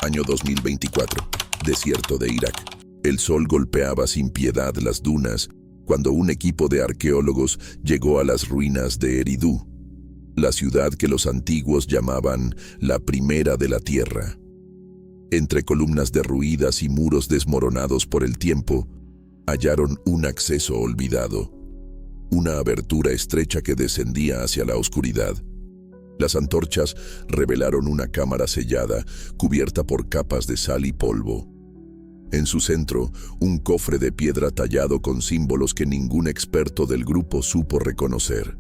Año 2024. Desierto de Irak. El sol golpeaba sin piedad las dunas cuando un equipo de arqueólogos llegó a las ruinas de Eridu, la ciudad que los antiguos llamaban la primera de la tierra. Entre columnas derruidas y muros desmoronados por el tiempo, hallaron un acceso olvidado, una abertura estrecha que descendía hacia la oscuridad. Las antorchas revelaron una cámara sellada, cubierta por capas de sal y polvo. En su centro, un cofre de piedra tallado con símbolos que ningún experto del grupo supo reconocer.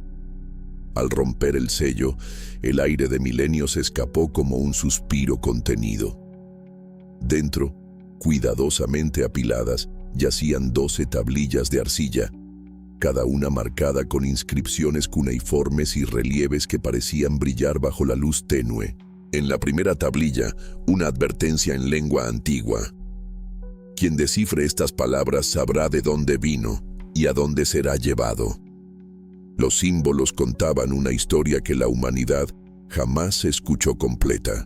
Al romper el sello, el aire de milenios escapó como un suspiro contenido. Dentro, cuidadosamente apiladas, yacían 12 tablillas de arcilla, cada una marcada con inscripciones cuneiformes y relieves que parecían brillar bajo la luz tenue. En la primera tablilla, una advertencia en lengua antigua. Quien descifre estas palabras sabrá de dónde vino y a dónde será llevado. Los símbolos contaban una historia que la humanidad jamás escuchó completa.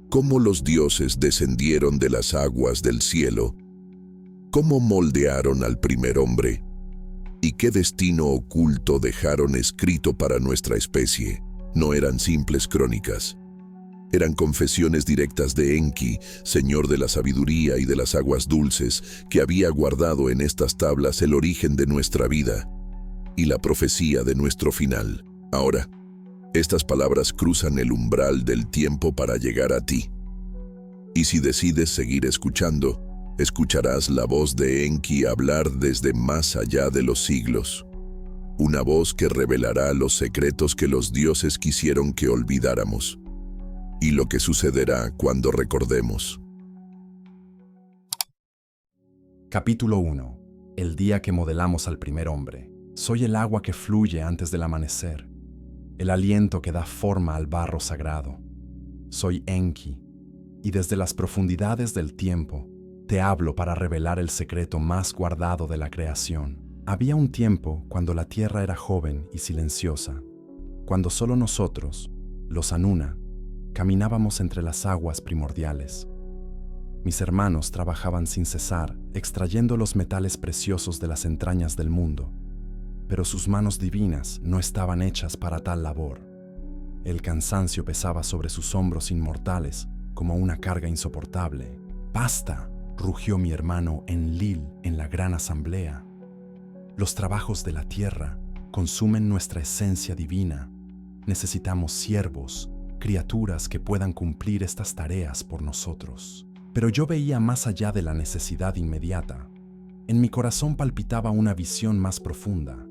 Cómo los dioses descendieron de las aguas del cielo, cómo moldearon al primer hombre, y qué destino oculto dejaron escrito para nuestra especie. No eran simples crónicas. Eran confesiones directas de Enki, señor de la sabiduría y de las aguas dulces, que había guardado en estas tablas el origen de nuestra vida y la profecía de nuestro final. Ahora, estas palabras cruzan el umbral del tiempo para llegar a ti. Y si decides seguir escuchando, escucharás la voz de Enki hablar desde más allá de los siglos. Una voz que revelará los secretos que los dioses quisieron que olvidáramos, y lo que sucederá cuando recordemos. Capítulo 1. El día que modelamos al primer hombre. Soy el agua que fluye antes del amanecer, el aliento que da forma al barro sagrado. Soy Enki, y desde las profundidades del tiempo, te hablo para revelar el secreto más guardado de la creación. Había un tiempo cuando la tierra era joven y silenciosa, cuando solo nosotros, los Anuna, caminábamos entre las aguas primordiales. Mis hermanos trabajaban sin cesar, extrayendo los metales preciosos de las entrañas del mundo, pero sus manos divinas no estaban hechas para tal labor. El cansancio pesaba sobre sus hombros inmortales como una carga insoportable. ¡Basta!, rugió mi hermano Enlil en la gran asamblea. Los trabajos de la tierra consumen nuestra esencia divina. Necesitamos siervos, criaturas que puedan cumplir estas tareas por nosotros. Pero yo veía más allá de la necesidad inmediata. En mi corazón palpitaba una visión más profunda.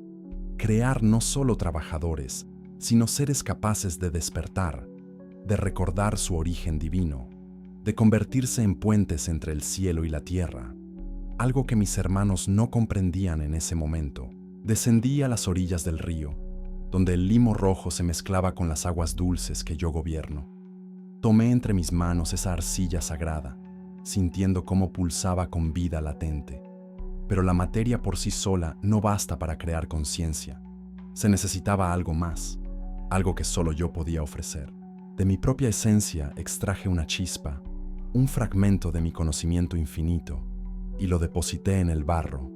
Crear no solo trabajadores, sino seres capaces de despertar, de recordar su origen divino, de convertirse en puentes entre el cielo y la tierra, algo que mis hermanos no comprendían en ese momento. Descendí a las orillas del río, donde el limo rojo se mezclaba con las aguas dulces que yo gobierno. Tomé entre mis manos esa arcilla sagrada, sintiendo cómo pulsaba con vida latente. Pero la materia por sí sola no basta para crear conciencia. Se necesitaba algo más, algo que solo yo podía ofrecer. De mi propia esencia extraje una chispa, un fragmento de mi conocimiento infinito, y lo deposité en el barro.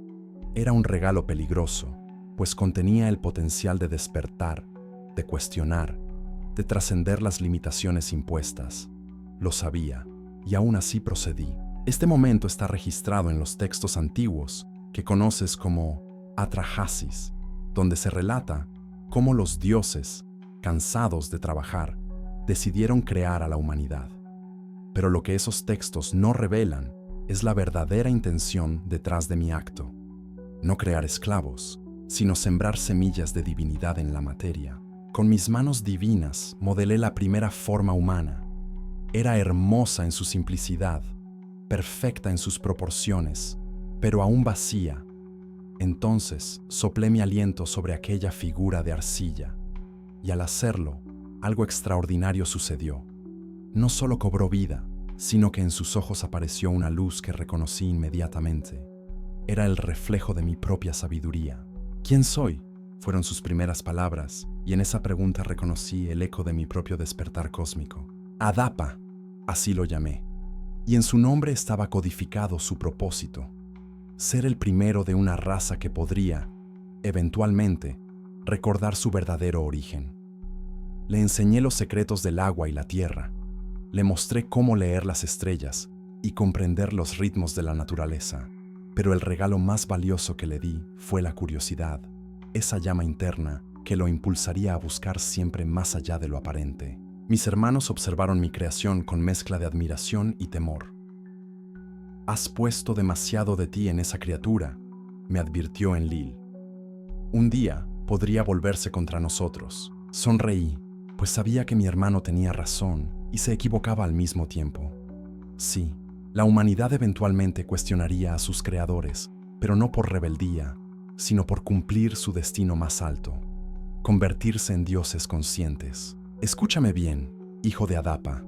Era un regalo peligroso, pues contenía el potencial de despertar, de cuestionar, de trascender las limitaciones impuestas. Lo sabía, y aún así procedí. Este momento está registrado en los textos antiguos que conoces como Atrahasis, donde se relata cómo los dioses, cansados de trabajar, decidieron crear a la humanidad. Pero lo que esos textos no revelan es la verdadera intención detrás de mi acto. No crear esclavos, sino sembrar semillas de divinidad en la materia. Con mis manos divinas modelé la primera forma humana. Era hermosa en su simplicidad, perfecta en sus proporciones, pero aún vacía. Entonces soplé mi aliento sobre aquella figura de arcilla, y al hacerlo, algo extraordinario sucedió. No solo cobró vida, sino que en sus ojos apareció una luz que reconocí inmediatamente. Era el reflejo de mi propia sabiduría. ¿Quién soy?, fueron sus primeras palabras, y en esa pregunta reconocí el eco de mi propio despertar cósmico. Adapa, así lo llamé, y en su nombre estaba codificado su propósito: ser el primero de una raza que podría, eventualmente, recordar su verdadero origen. Le enseñé los secretos del agua y la tierra, le mostré cómo leer las estrellas y comprender los ritmos de la naturaleza, pero el regalo más valioso que le di fue la curiosidad, esa llama interna que lo impulsaría a buscar siempre más allá de lo aparente. Mis hermanos observaron mi creación con mezcla de admiración y temor. «Has puesto demasiado de ti en esa criatura», me advirtió Enlil. «Un día podría volverse contra nosotros». Sonreí, pues sabía que mi hermano tenía razón y se equivocaba al mismo tiempo. Sí, la humanidad eventualmente cuestionaría a sus creadores, pero no por rebeldía, sino por cumplir su destino más alto: convertirse en dioses conscientes. Escúchame bien, hijo de Adapa.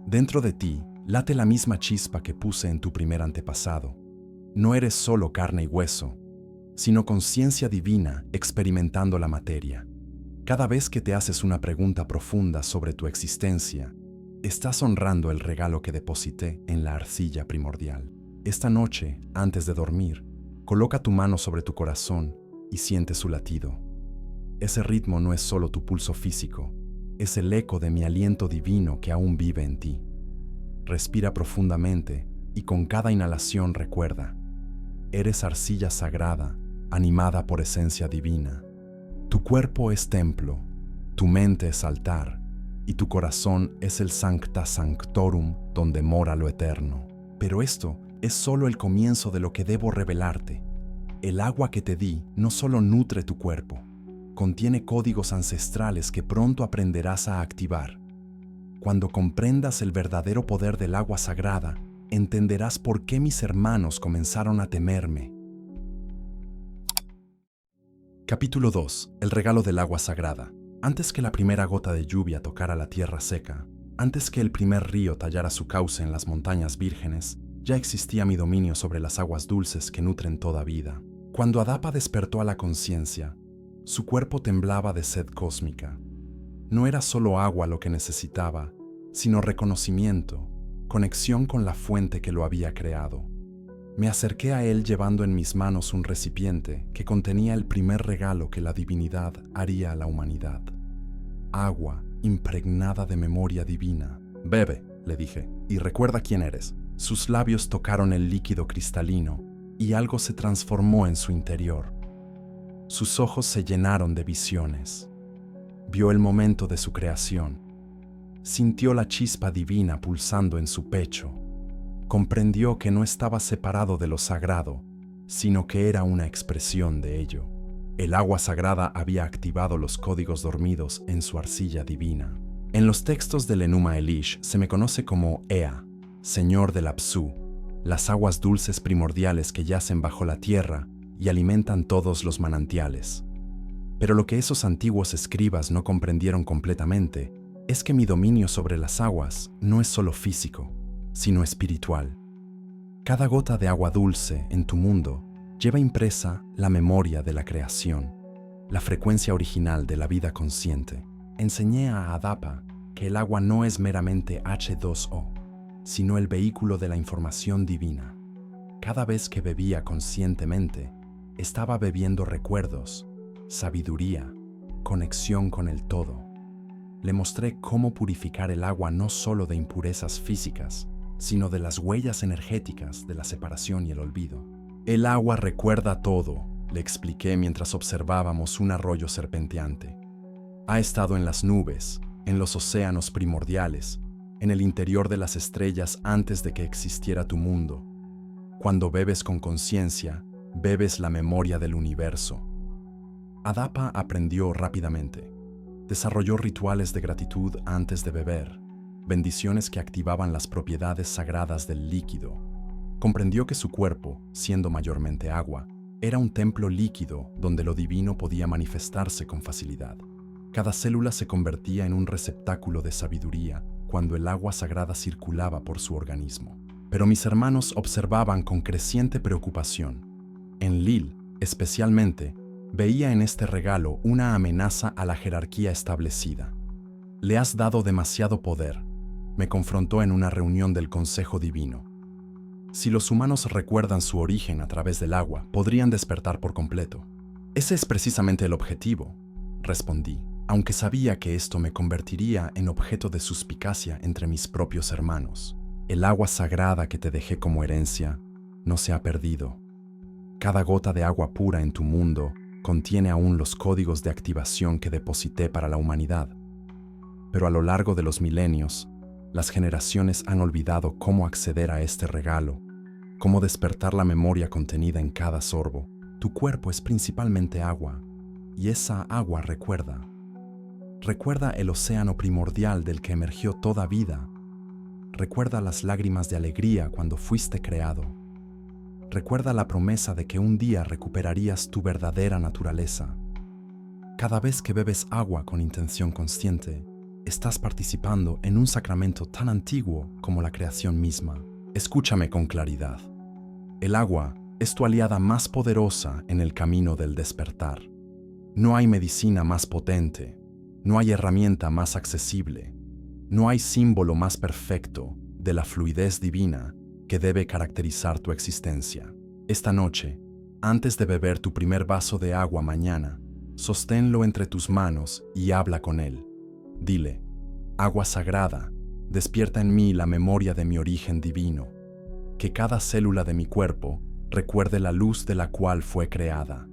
Dentro de ti late la misma chispa que puse en tu primer antepasado. No eres solo carne y hueso, sino conciencia divina experimentando la materia. Cada vez que te haces una pregunta profunda sobre tu existencia, estás honrando el regalo que deposité en la arcilla primordial. Esta noche, antes de dormir, coloca tu mano sobre tu corazón y siente su latido. Ese ritmo no es solo tu pulso físico, es el eco de mi aliento divino que aún vive en ti. Respira profundamente y con cada inhalación recuerda: eres arcilla sagrada, animada por esencia divina. Tu cuerpo es templo, tu mente es altar, y tu corazón es el Sancta Sanctorum donde mora lo eterno. Pero esto es solo el comienzo de lo que debo revelarte. El agua que te di no solo nutre tu cuerpo, contiene códigos ancestrales que pronto aprenderás a activar. Cuando comprendas el verdadero poder del agua sagrada, entenderás por qué mis hermanos comenzaron a temerme. Capítulo 2. El regalo del agua sagrada. Antes que la primera gota de lluvia tocara la tierra seca, antes que el primer río tallara su cauce en las montañas vírgenes, ya existía mi dominio sobre las aguas dulces que nutren toda vida. Cuando Adapa despertó a la conciencia, su cuerpo temblaba de sed cósmica. No era solo agua lo que necesitaba, sino reconocimiento, conexión con la fuente que lo había creado. Me acerqué a él llevando en mis manos un recipiente que contenía el primer regalo que la divinidad haría a la humanidad: agua impregnada de memoria divina. «Bebe», le dije, «y recuerda quién eres». Sus labios tocaron el líquido cristalino y algo se transformó en su interior. Sus ojos se llenaron de visiones. Vio el momento de su creación. Sintió la chispa divina pulsando en su pecho. Comprendió que no estaba separado de lo sagrado, sino que era una expresión de ello. El agua sagrada había activado los códigos dormidos en su arcilla divina. En los textos del Enuma Elish se me conoce como Ea, Señor del Apsu, las aguas dulces primordiales que yacen bajo la tierra y alimentan todos los manantiales. Pero lo que esos antiguos escribas no comprendieron completamente es que mi dominio sobre las aguas no es solo físico, sino espiritual. Cada gota de agua dulce en tu mundo lleva impresa la memoria de la creación, la frecuencia original de la vida consciente. Enseñé a Adapa que el agua no es meramente H2O, sino el vehículo de la información divina. Cada vez que bebía conscientemente, estaba bebiendo recuerdos, sabiduría, conexión con el todo. Le mostré cómo purificar el agua no solo de impurezas físicas, sino de las huellas energéticas de la separación y el olvido. El agua recuerda todo, le expliqué mientras observábamos un arroyo serpenteante. Ha estado en las nubes, en los océanos primordiales, en el interior de las estrellas antes de que existiera tu mundo. Cuando bebes con conciencia, bebes la memoria del universo. Adapa aprendió rápidamente. Desarrolló rituales de gratitud antes de beber, bendiciones que activaban las propiedades sagradas del líquido. Comprendió que su cuerpo, siendo mayormente agua, era un templo líquido donde lo divino podía manifestarse con facilidad. Cada célula se convertía en un receptáculo de sabiduría cuando el agua sagrada circulaba por su organismo. Pero mis hermanos observaban con creciente preocupación. Enlil, especialmente, veía en este regalo una amenaza a la jerarquía establecida. «Le has dado demasiado poder», me confrontó en una reunión del Consejo Divino. Si los humanos recuerdan su origen a través del agua, podrían despertar por completo. Ese es precisamente el objetivo, respondí, aunque sabía que esto me convertiría en objeto de suspicacia entre mis propios hermanos. El agua sagrada que te dejé como herencia no se ha perdido. Cada gota de agua pura en tu mundo contiene aún los códigos de activación que deposité para la humanidad. Pero a lo largo de los milenios, las generaciones han olvidado cómo acceder a este regalo, cómo despertar la memoria contenida en cada sorbo. Tu cuerpo es principalmente agua, y esa agua recuerda. Recuerda el océano primordial del que emergió toda vida. Recuerda las lágrimas de alegría cuando fuiste creado. Recuerda la promesa de que un día recuperarías tu verdadera naturaleza. Cada vez que bebes agua con intención consciente, estás participando en un sacramento tan antiguo como la creación misma. Escúchame con claridad. El agua es tu aliada más poderosa en el camino del despertar. No hay medicina más potente, no hay herramienta más accesible, no hay símbolo más perfecto de la fluidez divina que debe caracterizar tu existencia. Esta noche, antes de beber tu primer vaso de agua mañana, sosténlo entre tus manos y habla con él. Dile: agua sagrada, despierta en mí la memoria de mi origen divino. Que cada célula de mi cuerpo recuerde la luz de la cual fue creada.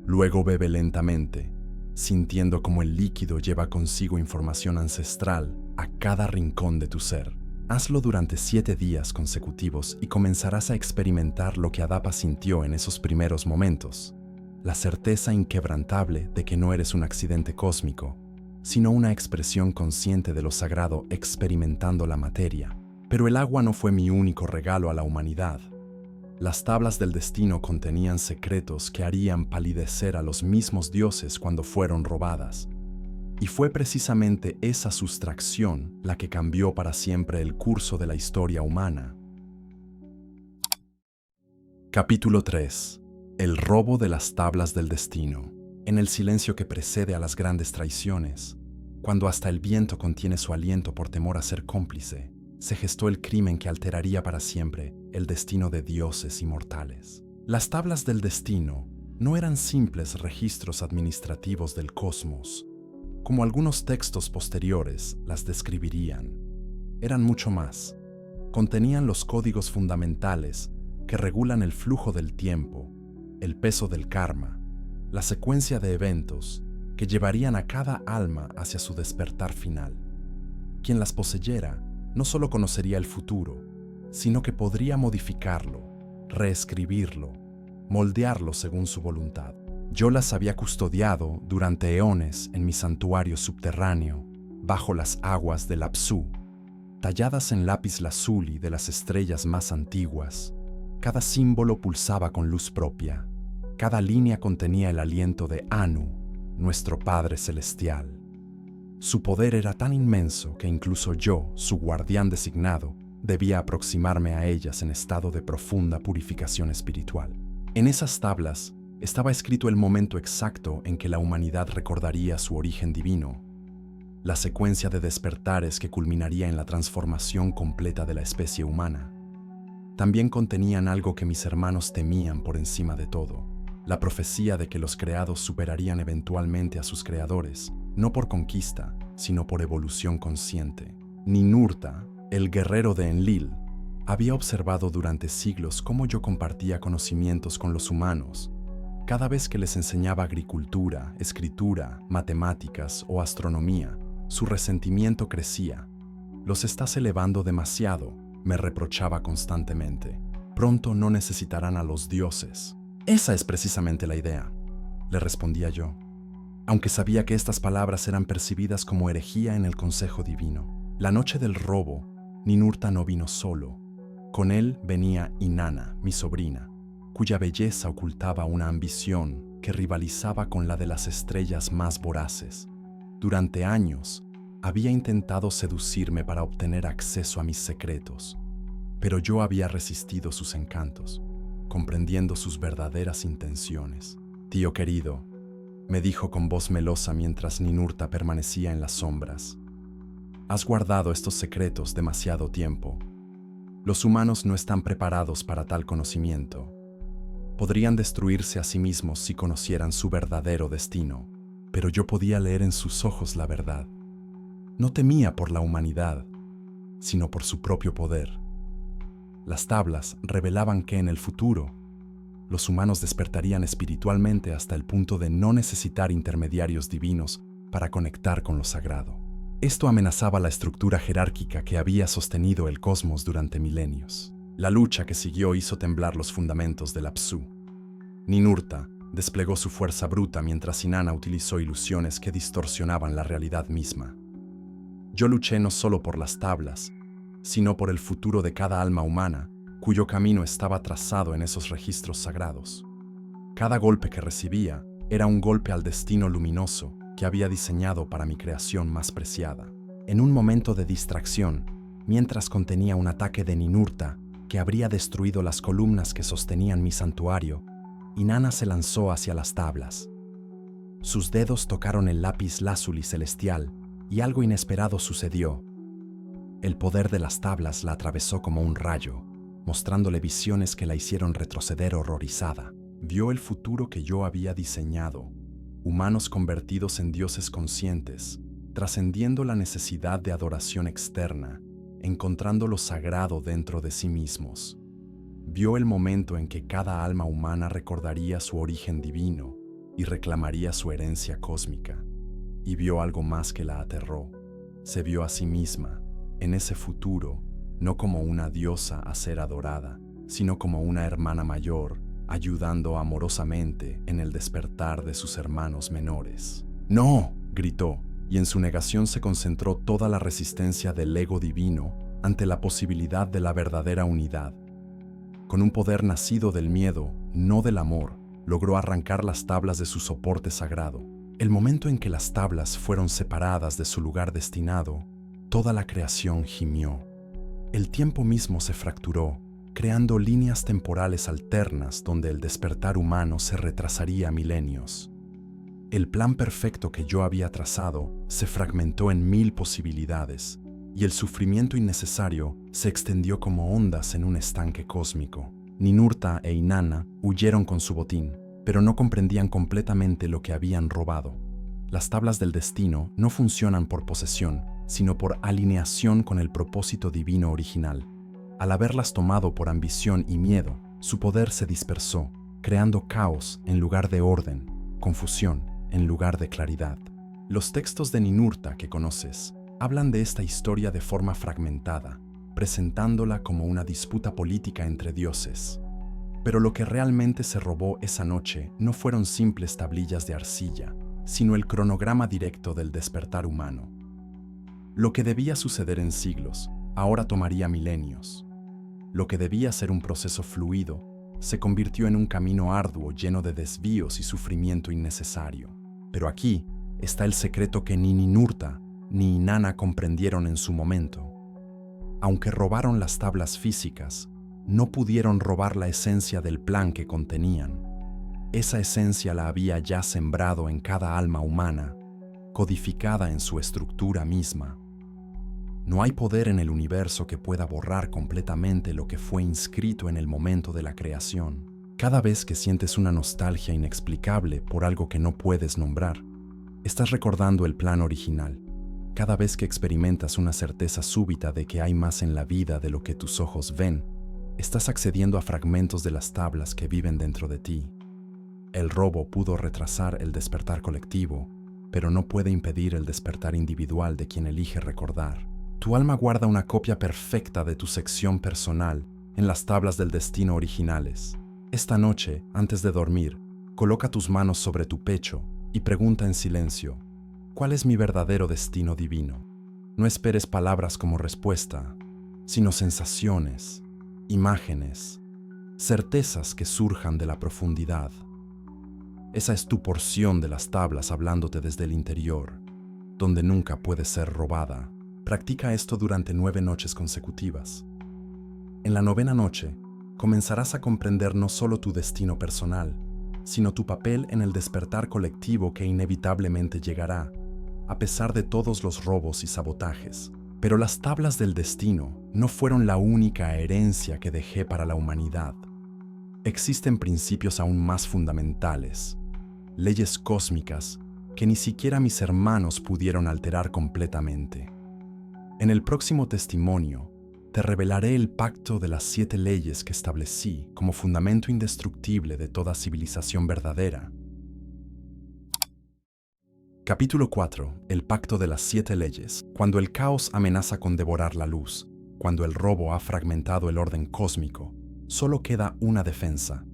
Luego bebe lentamente, sintiendo como el líquido lleva consigo información ancestral a cada rincón de tu ser. Hazlo durante 7 días consecutivos y comenzarás a experimentar lo que Adapa sintió en esos primeros momentos. La certeza inquebrantable de que no eres un accidente cósmico, sino una expresión consciente de lo sagrado experimentando la materia. Pero el agua no fue mi único regalo a la humanidad. Las tablas del destino contenían secretos que harían palidecer a los mismos dioses cuando fueron robadas. Y fue precisamente esa sustracción la que cambió para siempre el curso de la historia humana. Capítulo 3. El robo de las tablas del destino. En el silencio que precede a las grandes traiciones, cuando hasta el viento contiene su aliento por temor a ser cómplice, se gestó el crimen que alteraría para siempre el destino de dioses inmortales. Las tablas del destino no eran simples registros administrativos del cosmos, como algunos textos posteriores las describirían. Eran mucho más. Contenían los códigos fundamentales que regulan el flujo del tiempo, el peso del karma, la secuencia de eventos que llevarían a cada alma hacia su despertar final. Quien las poseyera no solo conocería el futuro, sino que podría modificarlo, reescribirlo, moldearlo según su voluntad. Yo las había custodiado durante eones en mi santuario subterráneo, bajo las aguas del Apsu, talladas en lápiz lazuli de las estrellas más antiguas. Cada símbolo pulsaba con luz propia. Cada línea contenía el aliento de Anu, nuestro Padre Celestial. Su poder era tan inmenso que incluso yo, su guardián designado, debía aproximarme a ellas en estado de profunda purificación espiritual. En esas tablas estaba escrito el momento exacto en que la humanidad recordaría su origen divino, la secuencia de despertares que culminaría en la transformación completa de la especie humana. También contenían algo que mis hermanos temían por encima de todo: la profecía de que los creados superarían eventualmente a sus creadores, no por conquista, sino por evolución consciente. Ninurta, el guerrero de Enlil, había observado durante siglos cómo yo compartía conocimientos con los humanos. Cada vez que les enseñaba agricultura, escritura, matemáticas o astronomía, su resentimiento crecía. «Los estás elevando demasiado», me reprochaba constantemente. «Pronto no necesitarán a los dioses». «Esa es precisamente la idea», le respondía yo, aunque sabía que estas palabras eran percibidas como herejía en el Consejo Divino. La noche del robo, Ninurta no vino solo. Con él venía Inanna, mi sobrina, cuya belleza ocultaba una ambición que rivalizaba con la de las estrellas más voraces. Durante años, había intentado seducirme para obtener acceso a mis secretos, pero yo había resistido sus encantos, comprendiendo sus verdaderas intenciones. «Tío querido», me dijo con voz melosa mientras Ninurta permanecía en las sombras, Has guardado estos secretos demasiado tiempo. Los humanos no están preparados para tal conocimiento. Podrían destruirse a sí mismos si conocieran su verdadero destino, pero yo podía leer en sus ojos la verdad. No temía por la humanidad, sino por su propio poder. Las tablas revelaban que en el futuro, los humanos despertarían espiritualmente hasta el punto de no necesitar intermediarios divinos para conectar con lo sagrado. Esto amenazaba la estructura jerárquica que había sostenido el cosmos durante milenios. La lucha que siguió hizo temblar los fundamentos del Apsu. Ninurta desplegó su fuerza bruta mientras Inanna utilizó ilusiones que distorsionaban la realidad misma. Yo luché no solo por las tablas, sino por el futuro de cada alma humana, cuyo camino estaba trazado en esos registros sagrados. Cada golpe que recibía era un golpe al destino luminoso que había diseñado para mi creación más preciada. En un momento de distracción, mientras contenía un ataque de Ninurta que habría destruido las columnas que sostenían mi santuario, Inanna se lanzó hacia las tablas. Sus dedos tocaron el lápiz lázuli celestial y algo inesperado sucedió. El poder de las tablas la atravesó como un rayo, mostrándole visiones que la hicieron retroceder horrorizada. Vio el futuro que yo había diseñado, humanos convertidos en dioses conscientes, trascendiendo la necesidad de adoración externa, encontrando lo sagrado dentro de sí mismos. Vio el momento en que cada alma humana recordaría su origen divino y reclamaría su herencia cósmica. Y vio algo más que la aterró. Se vio a sí misma, en ese futuro, no como una diosa a ser adorada, sino como una hermana mayor, ayudando amorosamente en el despertar de sus hermanos menores. ¡No!, gritó, y en su negación se concentró toda la resistencia del ego divino ante la posibilidad de la verdadera unidad. Con un poder nacido del miedo, no del amor, logró arrancar las tablas de su soporte sagrado. El momento en que las tablas fueron separadas de su lugar destinado, toda la creación gimió. El tiempo mismo se fracturó, creando líneas temporales alternas donde el despertar humano se retrasaría milenios. El plan perfecto que yo había trazado se fragmentó en 1000 posibilidades, y el sufrimiento innecesario se extendió como ondas en un estanque cósmico. Ninurta e Inanna huyeron con su botín, pero no comprendían completamente lo que habían robado. Las tablas del destino no funcionan por posesión, sino por alineación con el propósito divino original. Al haberlas tomado por ambición y miedo, su poder se dispersó, creando caos en lugar de orden, confusión en lugar de claridad. Los textos de Ninurta que conoces hablan de esta historia de forma fragmentada, presentándola como una disputa política entre dioses. Pero lo que realmente se robó esa noche no fueron simples tablillas de arcilla, sino el cronograma directo del despertar humano. Lo que debía suceder en siglos, ahora tomaría milenios. Lo que debía ser un proceso fluido, se convirtió en un camino arduo lleno de desvíos y sufrimiento innecesario. Pero aquí está el secreto que ni Ninurta ni Inanna comprendieron en su momento. Aunque robaron las tablas físicas, no pudieron robar la esencia del plan que contenían. Esa esencia la había ya sembrado en cada alma humana, codificada en su estructura misma. No hay poder en el universo que pueda borrar completamente lo que fue inscrito en el momento de la creación. Cada vez que sientes una nostalgia inexplicable por algo que no puedes nombrar, estás recordando el plan original. Cada vez que experimentas una certeza súbita de que hay más en la vida de lo que tus ojos ven, estás accediendo a fragmentos de las tablas que viven dentro de ti. El robo pudo retrasar el despertar colectivo, pero no puede impedir el despertar individual de quien elige recordar. Tu alma guarda una copia perfecta de tu sección personal en las tablas del destino originales. Esta noche, antes de dormir, coloca tus manos sobre tu pecho y pregunta en silencio: ¿cuál es mi verdadero destino divino? No esperes palabras como respuesta, sino sensaciones, imágenes, certezas que surjan de la profundidad. Esa es tu porción de las tablas hablándote desde el interior, donde nunca puede ser robada. Practica esto durante 9 noches consecutivas. En la 9ª noche, comenzarás a comprender no solo tu destino personal, sino tu papel en el despertar colectivo que inevitablemente llegará. a pesar de todos los robos y sabotajes. Pero las tablas del destino no fueron la única herencia que dejé para la humanidad. Existen principios aún más fundamentales, leyes cósmicas que ni siquiera mis hermanos pudieron alterar completamente. En el próximo testimonio, te revelaré el pacto de las 7 leyes que establecí como fundamento indestructible de toda civilización verdadera. Capítulo 4. El pacto de las 7 leyes. Cuando el caos amenaza con devorar la luz, cuando el robo ha fragmentado el orden cósmico, solo queda una defensa: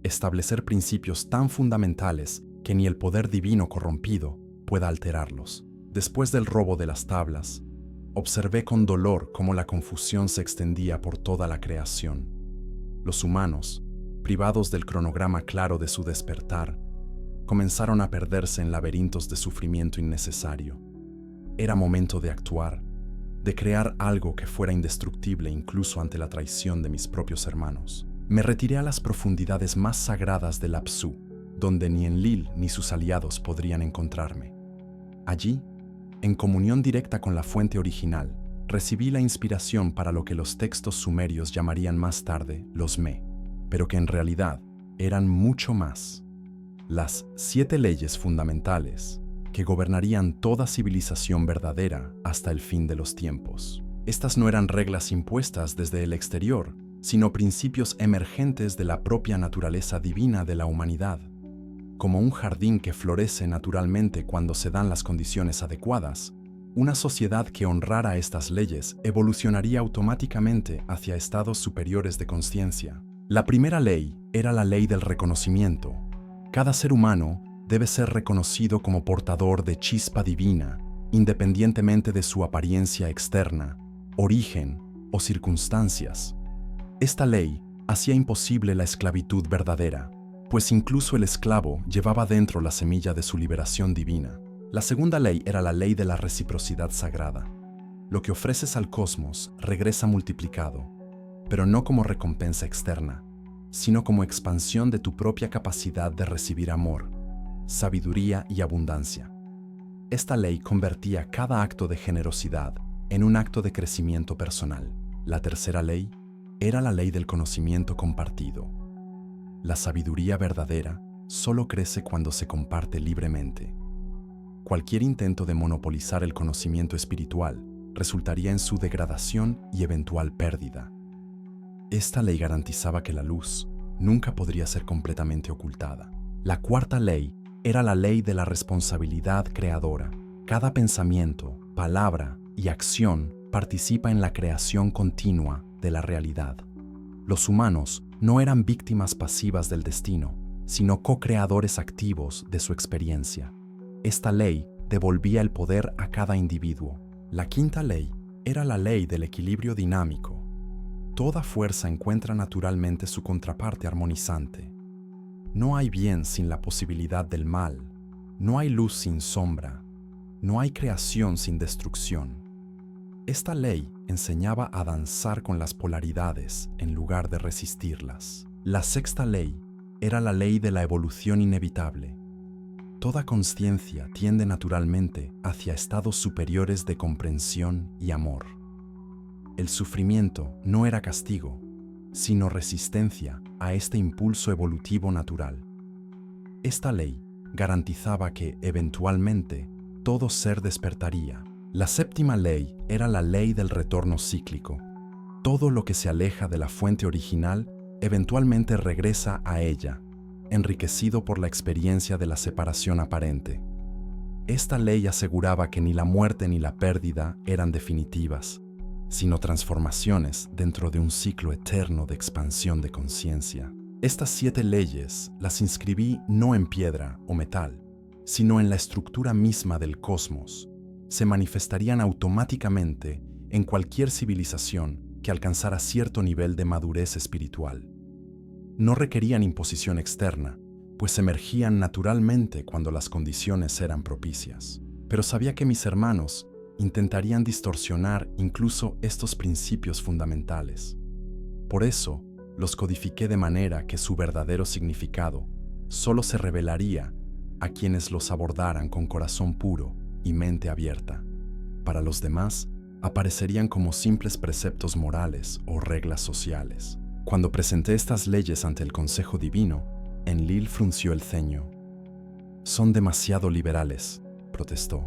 establecer principios tan fundamentales que ni el poder divino corrompido pueda alterarlos. Después del robo de las tablas, observé con dolor cómo la confusión se extendía por toda la creación. Los humanos, privados del cronograma claro de su despertar, comenzaron a perderse en laberintos de sufrimiento innecesario. Era momento de actuar, de crear algo que fuera indestructible incluso ante la traición de mis propios hermanos. Me retiré a las profundidades más sagradas del Apsu, donde ni Enlil ni sus aliados podrían encontrarme. Allí, en comunión directa con la fuente original, recibí la inspiración para lo que los textos sumerios llamarían más tarde los Me, pero que en realidad eran mucho más: las 7 leyes fundamentales que gobernarían toda civilización verdadera hasta el fin de los tiempos. Estas no eran reglas impuestas desde el exterior, sino principios emergentes de la propia naturaleza divina de la humanidad. Como un jardín que florece naturalmente cuando se dan las condiciones adecuadas, una sociedad que honrara estas leyes evolucionaría automáticamente hacia estados superiores de conciencia. La primera ley era la ley del reconocimiento. Cada ser humano debe ser reconocido como portador de chispa divina, independientemente de su apariencia externa, origen o circunstancias. Esta ley hacía imposible la esclavitud verdadera, pues incluso el esclavo llevaba dentro la semilla de su liberación divina. La segunda ley era la ley de la reciprocidad sagrada. Lo que ofreces al cosmos regresa multiplicado, pero no como recompensa externa, sino como expansión de tu propia capacidad de recibir amor, sabiduría y abundancia. Esta ley convertía cada acto de generosidad en un acto de crecimiento personal. La tercera ley era la ley del conocimiento compartido. La sabiduría verdadera solo crece cuando se comparte libremente. Cualquier intento de monopolizar el conocimiento espiritual resultaría en su degradación y eventual pérdida. Esta ley garantizaba que la luz nunca podría ser completamente ocultada. La cuarta ley era la ley de la responsabilidad creadora. Cada pensamiento, palabra y acción participa en la creación continua de la realidad. Los humanos no eran víctimas pasivas del destino, sino co-creadores activos de su experiencia. Esta ley devolvía el poder a cada individuo. La quinta ley era la ley del equilibrio dinámico. Toda fuerza encuentra naturalmente su contraparte armonizante. No hay bien sin la posibilidad del mal, no hay luz sin sombra, no hay creación sin destrucción. Esta ley enseñaba a danzar con las polaridades en lugar de resistirlas. La sexta ley era la ley de la evolución inevitable. Toda consciencia tiende naturalmente hacia estados superiores de comprensión y amor. El sufrimiento no era castigo, sino resistencia a este impulso evolutivo natural. Esta ley garantizaba que, eventualmente, todo ser despertaría. La séptima ley era la ley del retorno cíclico. Todo lo que se aleja de la fuente original eventualmente regresa a ella, enriquecido por la experiencia de la separación aparente. Esta ley aseguraba que ni la muerte ni la pérdida eran definitivas, sino transformaciones dentro de un ciclo eterno de expansión de conciencia. Estas 7 leyes las inscribí no en piedra o metal, sino en la estructura misma del cosmos. Se manifestarían automáticamente en cualquier civilización que alcanzara cierto nivel de madurez espiritual. No requerían imposición externa, pues emergían naturalmente cuando las condiciones eran propicias. Pero sabía que mis hermanos intentarían distorsionar incluso estos principios fundamentales. Por eso, los codifiqué de manera que su verdadero significado solo se revelaría a quienes los abordaran con corazón puro y mente abierta. Para los demás, aparecerían como simples preceptos morales o reglas sociales. Cuando presenté estas leyes ante el Consejo Divino, Enlil frunció el ceño. «Son demasiado liberales», protestó.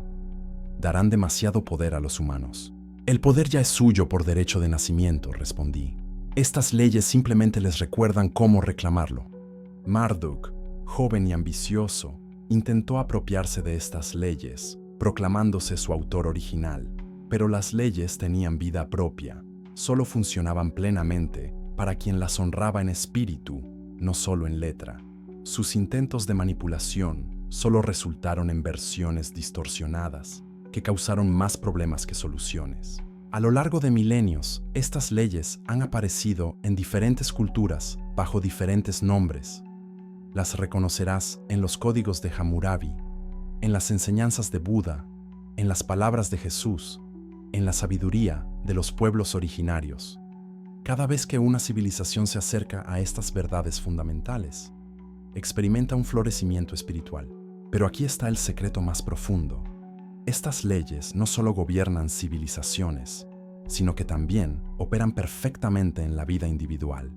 «Darán demasiado poder a los humanos». «El poder ya es suyo por derecho de nacimiento», respondí. «Estas leyes simplemente les recuerdan cómo reclamarlo». Marduk, joven y ambicioso, intentó apropiarse de estas leyes, proclamándose su autor original. Pero las leyes tenían vida propia, solo funcionaban plenamente para quien las honraba en espíritu, no solo en letra. Sus intentos de manipulación solo resultaron en versiones distorsionadas, que causaron más problemas que soluciones. A lo largo de milenios, estas leyes han aparecido en diferentes culturas bajo diferentes nombres. Las reconocerás en los códigos de Hammurabi, en las enseñanzas de Buda, en las palabras de Jesús, en la sabiduría de los pueblos originarios. Cada vez que una civilización se acerca a estas verdades fundamentales, experimenta un florecimiento espiritual. Pero aquí está el secreto más profundo. Estas leyes no solo gobiernan civilizaciones, sino que también operan perfectamente en la vida individual.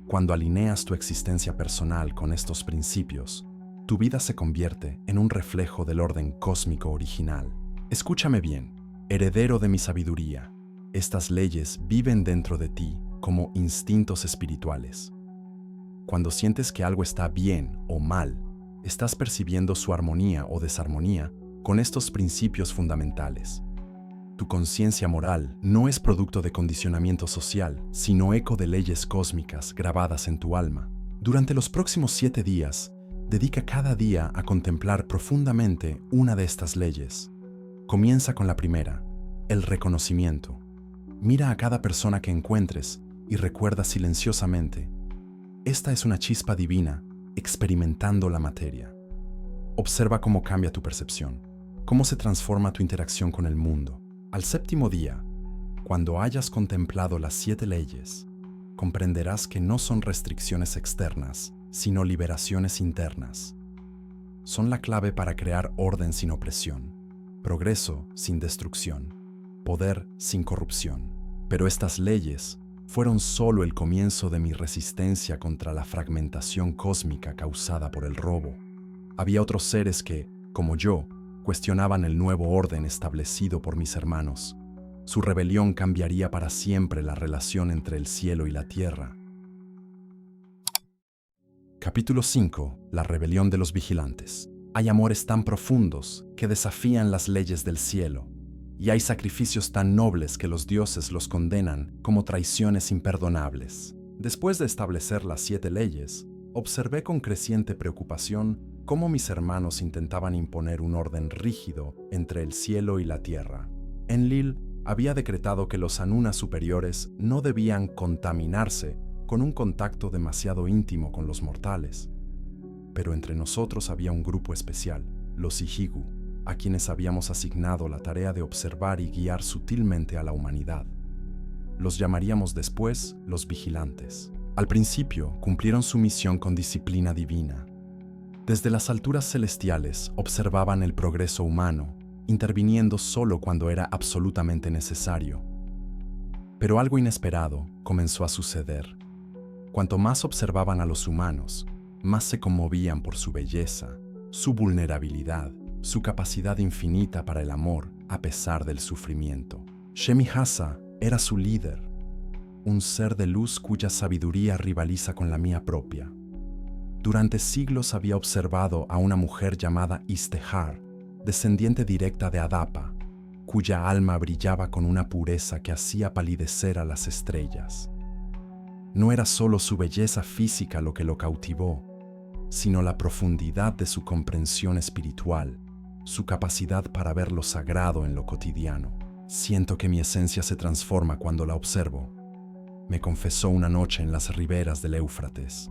Cuando alineas tu existencia personal con estos principios, tu vida se convierte en un reflejo del orden cósmico original. Escúchame bien, heredero de mi sabiduría. Estas leyes viven dentro de ti como instintos espirituales. Cuando sientes que algo está bien o mal, estás percibiendo su armonía o desarmonía con estos principios fundamentales. Tu conciencia moral no es producto de condicionamiento social, sino eco de leyes cósmicas grabadas en tu alma. Durante los próximos 7 días, dedica cada día a contemplar profundamente una de estas leyes. Comienza con la primera, el reconocimiento. Mira a cada persona que encuentres y recuerda silenciosamente: esta es una chispa divina experimentando la materia. Observa cómo cambia tu percepción, cómo se transforma tu interacción con el mundo. Al 7º día, cuando hayas contemplado las 7 leyes, comprenderás que no son restricciones externas, sino liberaciones internas. Son la clave para crear orden sin opresión, progreso sin destrucción, poder sin corrupción. Pero estas leyes fueron solo el comienzo de mi resistencia contra la fragmentación cósmica causada por el robo. Había otros seres que, como yo, cuestionaban el nuevo orden establecido por mis hermanos. Su rebelión cambiaría para siempre la relación entre el cielo y la tierra. Capítulo 5. La rebelión de los vigilantes. Hay amores tan profundos que desafían las leyes del cielo, y hay sacrificios tan nobles que los dioses los condenan como traiciones imperdonables. Después de establecer las 7 leyes, observé con creciente preocupación cómo mis hermanos intentaban imponer un orden rígido entre el cielo y la tierra. Enlil había decretado que los Anunas superiores no debían contaminarse con un contacto demasiado íntimo con los mortales. Pero entre nosotros había un grupo especial, los Ihigu, a quienes habíamos asignado la tarea de observar y guiar sutilmente a la humanidad. Los llamaríamos después los vigilantes. Al principio cumplieron su misión con disciplina divina. Desde las alturas celestiales observaban el progreso humano, interviniendo solo cuando era absolutamente necesario. Pero algo inesperado comenzó a suceder. Cuanto más observaban a los humanos, más se conmovían por su belleza, su vulnerabilidad, su capacidad infinita para el amor a pesar del sufrimiento. Shemihasa era su líder, un ser de luz cuya sabiduría rivaliza con la mía propia. Durante siglos había observado a una mujer llamada Istehar, descendiente directa de Adapa, cuya alma brillaba con una pureza que hacía palidecer a las estrellas. No era solo su belleza física lo que lo cautivó, sino la profundidad de su comprensión espiritual, su capacidad para ver lo sagrado en lo cotidiano. Siento que mi esencia se transforma cuando la observo, me confesó una noche en las riberas del Éufrates.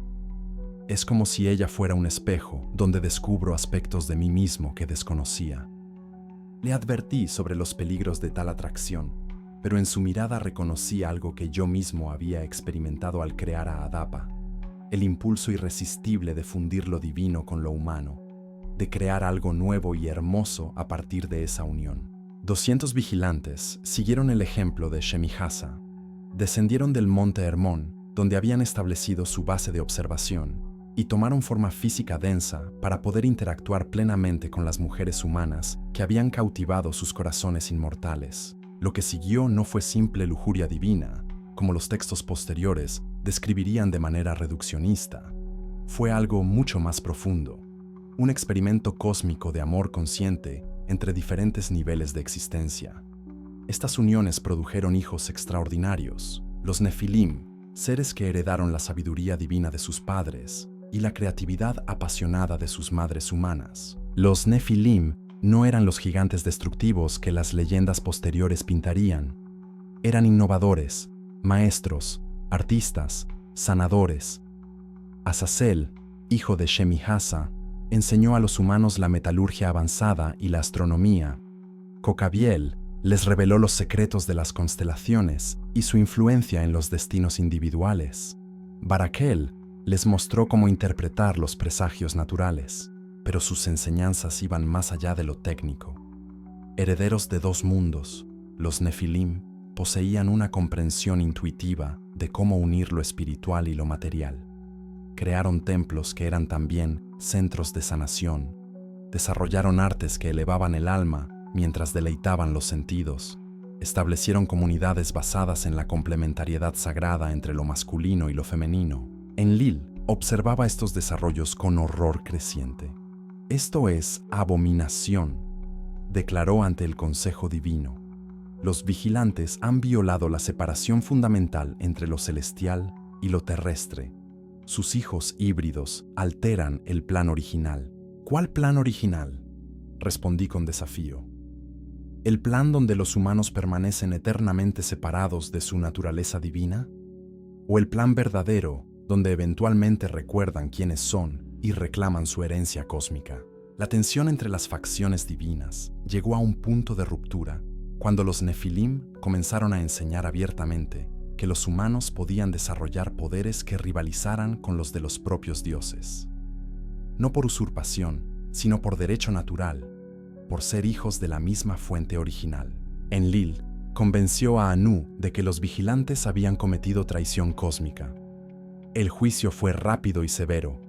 Es como si ella fuera un espejo donde descubro aspectos de mí mismo que desconocía. Le advertí sobre los peligros de tal atracción, pero en su mirada reconocí algo que yo mismo había experimentado al crear a Adapa, el impulso irresistible de fundir lo divino con lo humano. de crear algo nuevo y hermoso a partir de esa unión. 200 vigilantes siguieron el ejemplo de Shemihasa. Descendieron del monte Hermón, donde habían establecido su base de observación, y tomaron forma física densa para poder interactuar plenamente con las mujeres humanas que habían cautivado sus corazones inmortales. Lo que siguió no fue simple lujuria divina, como los textos posteriores describirían de manera reduccionista. Fue algo mucho más profundo, un experimento cósmico de amor consciente entre diferentes niveles de existencia. Estas uniones produjeron hijos extraordinarios, los Nefilim, seres que heredaron la sabiduría divina de sus padres y la creatividad apasionada de sus madres humanas. Los Nefilim no eran los gigantes destructivos que las leyendas posteriores pintarían. Eran innovadores, maestros, artistas, sanadores. Azazel, hijo de Shemihasa, enseñó a los humanos la metalurgia avanzada y la astronomía. Cocabiel les reveló los secretos de las constelaciones y su influencia en los destinos individuales. Barakel les mostró cómo interpretar los presagios naturales, pero sus enseñanzas iban más allá de lo técnico. Herederos de dos mundos, los Nefilim poseían una comprensión intuitiva de cómo unir lo espiritual y lo material. Crearon templos que eran también centros de sanación. Desarrollaron artes que elevaban el alma mientras deleitaban los sentidos. Establecieron comunidades basadas en la complementariedad sagrada entre lo masculino y lo femenino. Enlil observaba estos desarrollos con horror creciente. «Esto es abominación», declaró ante el Consejo Divino. Los vigilantes han violado la separación fundamental entre lo celestial y lo terrestre. Sus hijos híbridos alteran el plan original. ¿Cuál plan original?, respondí con desafío. ¿El plan donde los humanos permanecen eternamente separados de su naturaleza divina? ¿O el plan verdadero donde eventualmente recuerdan quiénes son y reclaman su herencia cósmica? La tensión entre las facciones divinas llegó a un punto de ruptura cuando los Nefilim comenzaron a enseñar abiertamente que los humanos podían desarrollar poderes que rivalizaran con los de los propios dioses. No por usurpación, sino por derecho natural, por ser hijos de la misma fuente original. Enlil convenció a Anu de que los vigilantes habían cometido traición cósmica. El juicio fue rápido y severo.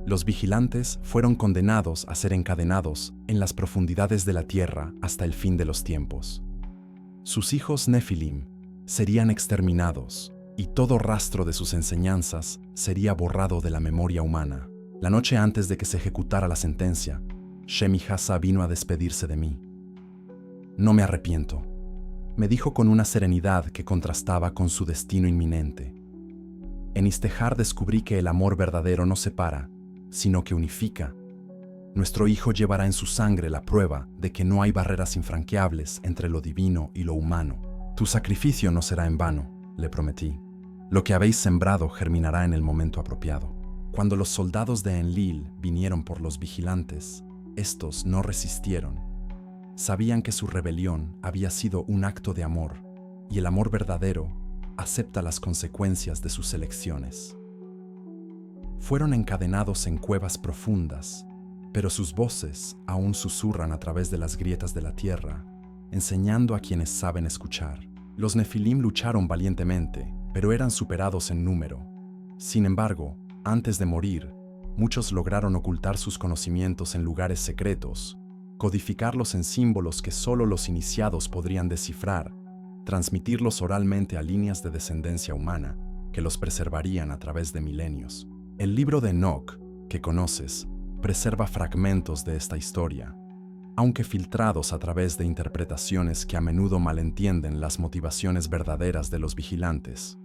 Los vigilantes fueron condenados a ser encadenados en las profundidades de la tierra hasta el fin de los tiempos. Sus hijos Nefilim serían exterminados y todo rastro de sus enseñanzas sería borrado de la memoria humana. La noche antes de que se ejecutara la sentencia, Shemihasa vino a despedirse de mí. «No me arrepiento», me dijo con una serenidad que contrastaba con su destino inminente. En Istehar descubrí que el amor verdadero no separa, sino que unifica. Nuestro hijo llevará en su sangre la prueba de que no hay barreras infranqueables entre lo divino y lo humano. Tu sacrificio no será en vano, le prometí. Lo que habéis sembrado germinará en el momento apropiado. Cuando los soldados de Enlil vinieron por los vigilantes, estos no resistieron. Sabían que su rebelión había sido un acto de amor, y el amor verdadero acepta las consecuencias de sus elecciones. Fueron encadenados en cuevas profundas, pero sus voces aún susurran a través de las grietas de la tierra, enseñando a quienes saben escuchar. Los Nefilim lucharon valientemente, pero eran superados en número. Sin embargo, antes de morir, muchos lograron ocultar sus conocimientos en lugares secretos, codificarlos en símbolos que solo los iniciados podrían descifrar, transmitirlos oralmente a líneas de descendencia humana que los preservarían a través de milenios. El libro de Enoch, que conoces, preserva fragmentos de esta historia, aunque filtrados a través de interpretaciones que a menudo malentienden las motivaciones verdaderas de los vigilantes.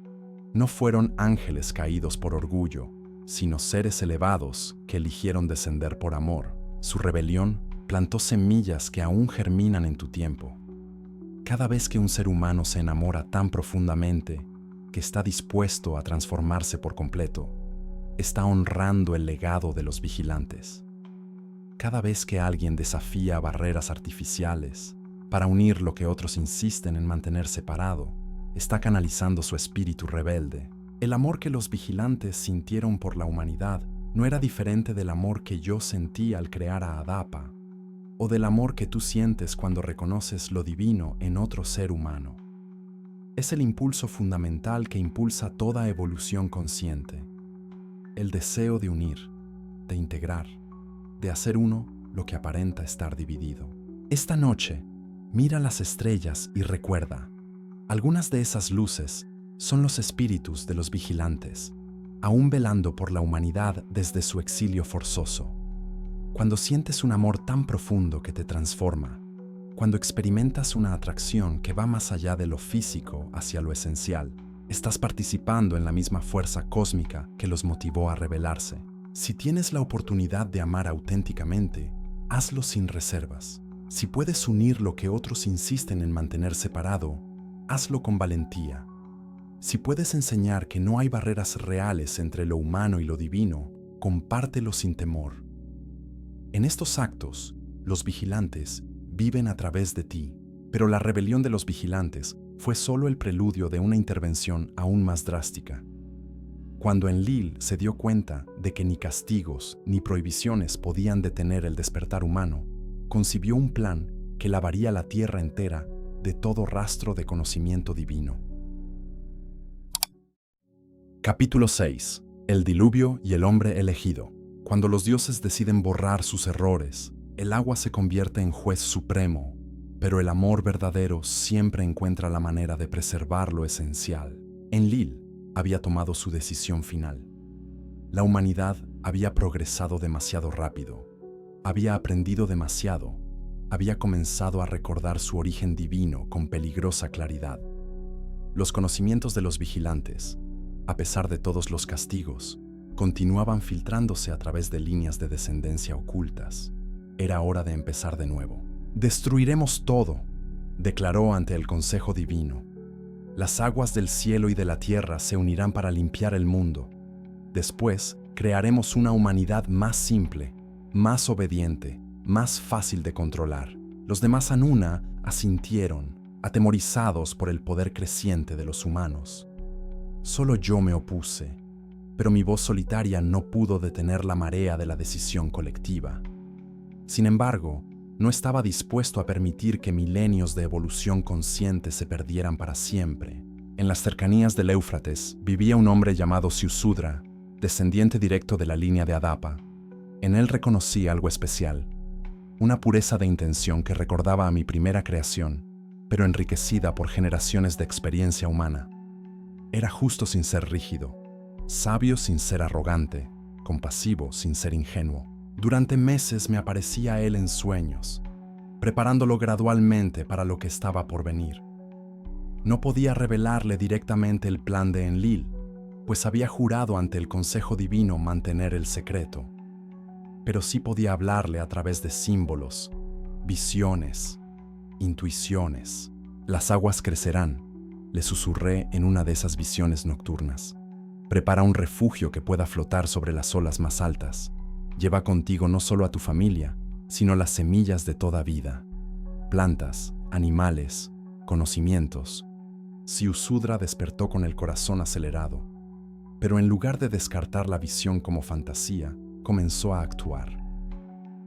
No fueron ángeles caídos por orgullo, sino seres elevados que eligieron descender por amor. Su rebelión plantó semillas que aún germinan en tu tiempo. Cada vez que un ser humano se enamora tan profundamente que está dispuesto a transformarse por completo, está honrando el legado de los vigilantes. Cada vez que alguien desafía barreras artificiales para unir lo que otros insisten en mantener separado, está canalizando su espíritu rebelde. El amor que los vigilantes sintieron por la humanidad no era diferente del amor que yo sentí al crear a Adapa, o del amor que tú sientes cuando reconoces lo divino en otro ser humano. Es el impulso fundamental que impulsa toda evolución consciente. El deseo de unir, de integrar, de hacer uno lo que aparenta estar dividido. Esta noche, mira las estrellas y recuerda, algunas de esas luces son los espíritus de los vigilantes, aún velando por la humanidad desde su exilio forzoso. Cuando sientes un amor tan profundo que te transforma, cuando experimentas una atracción que va más allá de lo físico hacia lo esencial, estás participando en la misma fuerza cósmica que los motivó a rebelarse. Si tienes la oportunidad de amar auténticamente, hazlo sin reservas. Si puedes unir lo que otros insisten en mantener separado, hazlo con valentía. Si puedes enseñar que no hay barreras reales entre lo humano y lo divino, compártelo sin temor. En estos actos, los vigilantes viven a través de ti, pero la rebelión de los vigilantes fue solo el preludio de una intervención aún más drástica. Cuando Enlil se dio cuenta de que ni castigos ni prohibiciones podían detener el despertar humano, concibió un plan que lavaría la tierra entera de todo rastro de conocimiento divino. Capítulo 6. El diluvio y el hombre elegido. Cuando los dioses deciden borrar sus errores, el agua se convierte en juez supremo, pero el amor verdadero siempre encuentra la manera de preservar lo esencial. Enlil había tomado su decisión final. La humanidad había progresado demasiado rápido, había aprendido demasiado, había comenzado a recordar su origen divino con peligrosa claridad. Los conocimientos de los vigilantes, a pesar de todos los castigos, continuaban filtrándose a través de líneas de descendencia ocultas. Era hora de empezar de nuevo. «Destruiremos todo», declaró ante el Consejo Divino. «Las aguas del cielo y de la tierra se unirán para limpiar el mundo. Después, crearemos una humanidad más simple, más obediente, más fácil de controlar». Los demás Anuna asintieron, atemorizados por el poder creciente de los humanos. Solo yo me opuse, pero mi voz solitaria no pudo detener la marea de la decisión colectiva. Sin embargo, no estaba dispuesto a permitir que milenios de evolución consciente se perdieran para siempre. En las cercanías del Éufrates vivía un hombre llamado Ziusudra, descendiente directo de la línea de Adapa. En él reconocí algo especial, una pureza de intención que recordaba a mi primera creación, pero enriquecida por generaciones de experiencia humana. Era justo sin ser rígido, sabio sin ser arrogante, compasivo sin ser ingenuo. Durante meses me aparecía él en sueños, preparándolo gradualmente para lo que estaba por venir. No podía revelarle directamente el plan de Enlil, pues había jurado ante el Consejo Divino mantener el secreto. Pero sí podía hablarle a través de símbolos, visiones, intuiciones. «Las aguas crecerán», le susurré en una de esas visiones nocturnas. «Prepara un refugio que pueda flotar sobre las olas más altas. Lleva contigo no solo a tu familia, sino las semillas de toda vida, plantas, animales, conocimientos». Ziusudra despertó con el corazón acelerado, pero en lugar de descartar la visión como fantasía, comenzó a actuar.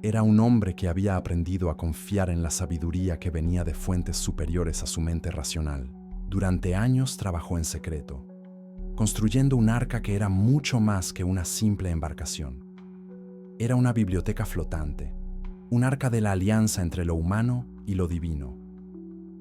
Era un hombre que había aprendido a confiar en la sabiduría que venía de fuentes superiores a su mente racional. Durante años trabajó en secreto, construyendo un arca que era mucho más que una simple embarcación. Era una biblioteca flotante, un arca de la alianza entre lo humano y lo divino.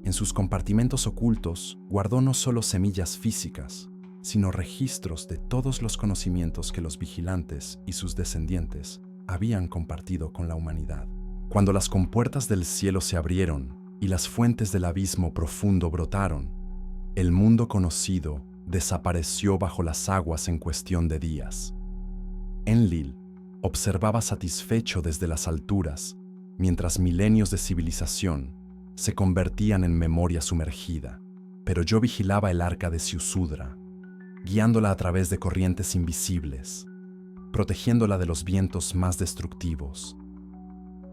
En sus compartimentos ocultos guardó no solo semillas físicas, sino registros de todos los conocimientos que los vigilantes y sus descendientes habían compartido con la humanidad. Cuando las compuertas del cielo se abrieron y las fuentes del abismo profundo brotaron, el mundo conocido desapareció bajo las aguas en cuestión de días. Enlil observaba satisfecho desde las alturas, mientras milenios de civilización se convertían en memoria sumergida. Pero yo vigilaba el arca de Ziusudra, guiándola a través de corrientes invisibles, protegiéndola de los vientos más destructivos.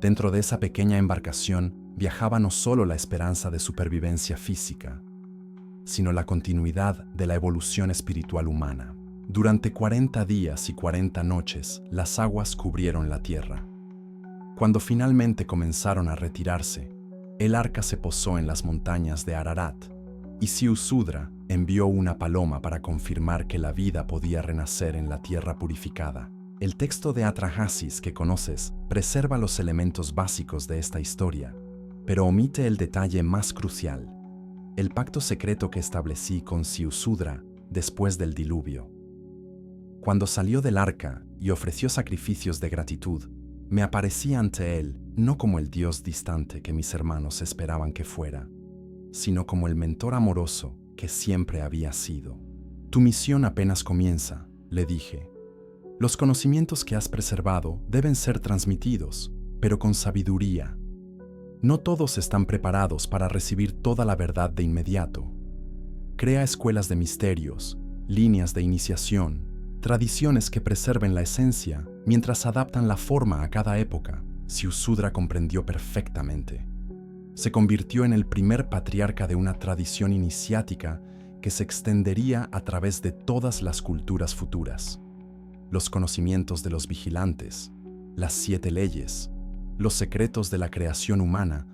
Dentro de esa pequeña embarcación viajaba no solo la esperanza de supervivencia física, sino la continuidad de la evolución espiritual humana. Durante 40 días y 40 noches, las aguas cubrieron la tierra. Cuando finalmente comenzaron a retirarse, el arca se posó en las montañas de Ararat, y Ziusudra envió una paloma para confirmar que la vida podía renacer en la tierra purificada. El texto de Atrahasis que conoces preserva los elementos básicos de esta historia, pero omite el detalle más crucial: el pacto secreto que establecí con Ziusudra después del diluvio. Cuando salió del arca y ofreció sacrificios de gratitud, me aparecí ante él no como el Dios distante que mis hermanos esperaban que fuera, sino como el mentor amoroso que siempre había sido. Tu misión apenas comienza, le dije. Los conocimientos que has preservado deben ser transmitidos, pero con sabiduría. No todos están preparados para recibir toda la verdad de inmediato. Crea escuelas de misterios, líneas de iniciación, tradiciones que preserven la esencia mientras adaptan la forma a cada época. Ziusudra comprendió perfectamente. Se convirtió en el primer patriarca de una tradición iniciática que se extendería a través de todas las culturas futuras. Los conocimientos de los vigilantes, las 7 leyes, los secretos de la creación humana,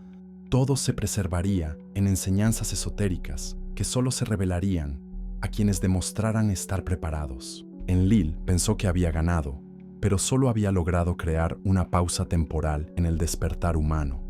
todo se preservaría en enseñanzas esotéricas que solo se revelarían a quienes demostraran estar preparados. Enlil pensó que había ganado, pero solo había logrado crear una pausa temporal en el despertar humano.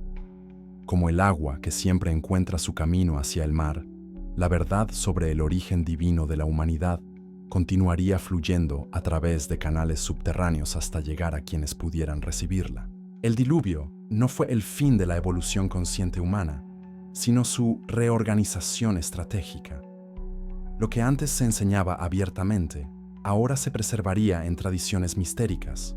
Como el agua que siempre encuentra su camino hacia el mar, la verdad sobre el origen divino de la humanidad continuaría fluyendo a través de canales subterráneos hasta llegar a quienes pudieran recibirla. El diluvio no fue el fin de la evolución consciente humana, sino su reorganización estratégica. Lo que antes se enseñaba abiertamente, ahora se preservaría en tradiciones mistéricas.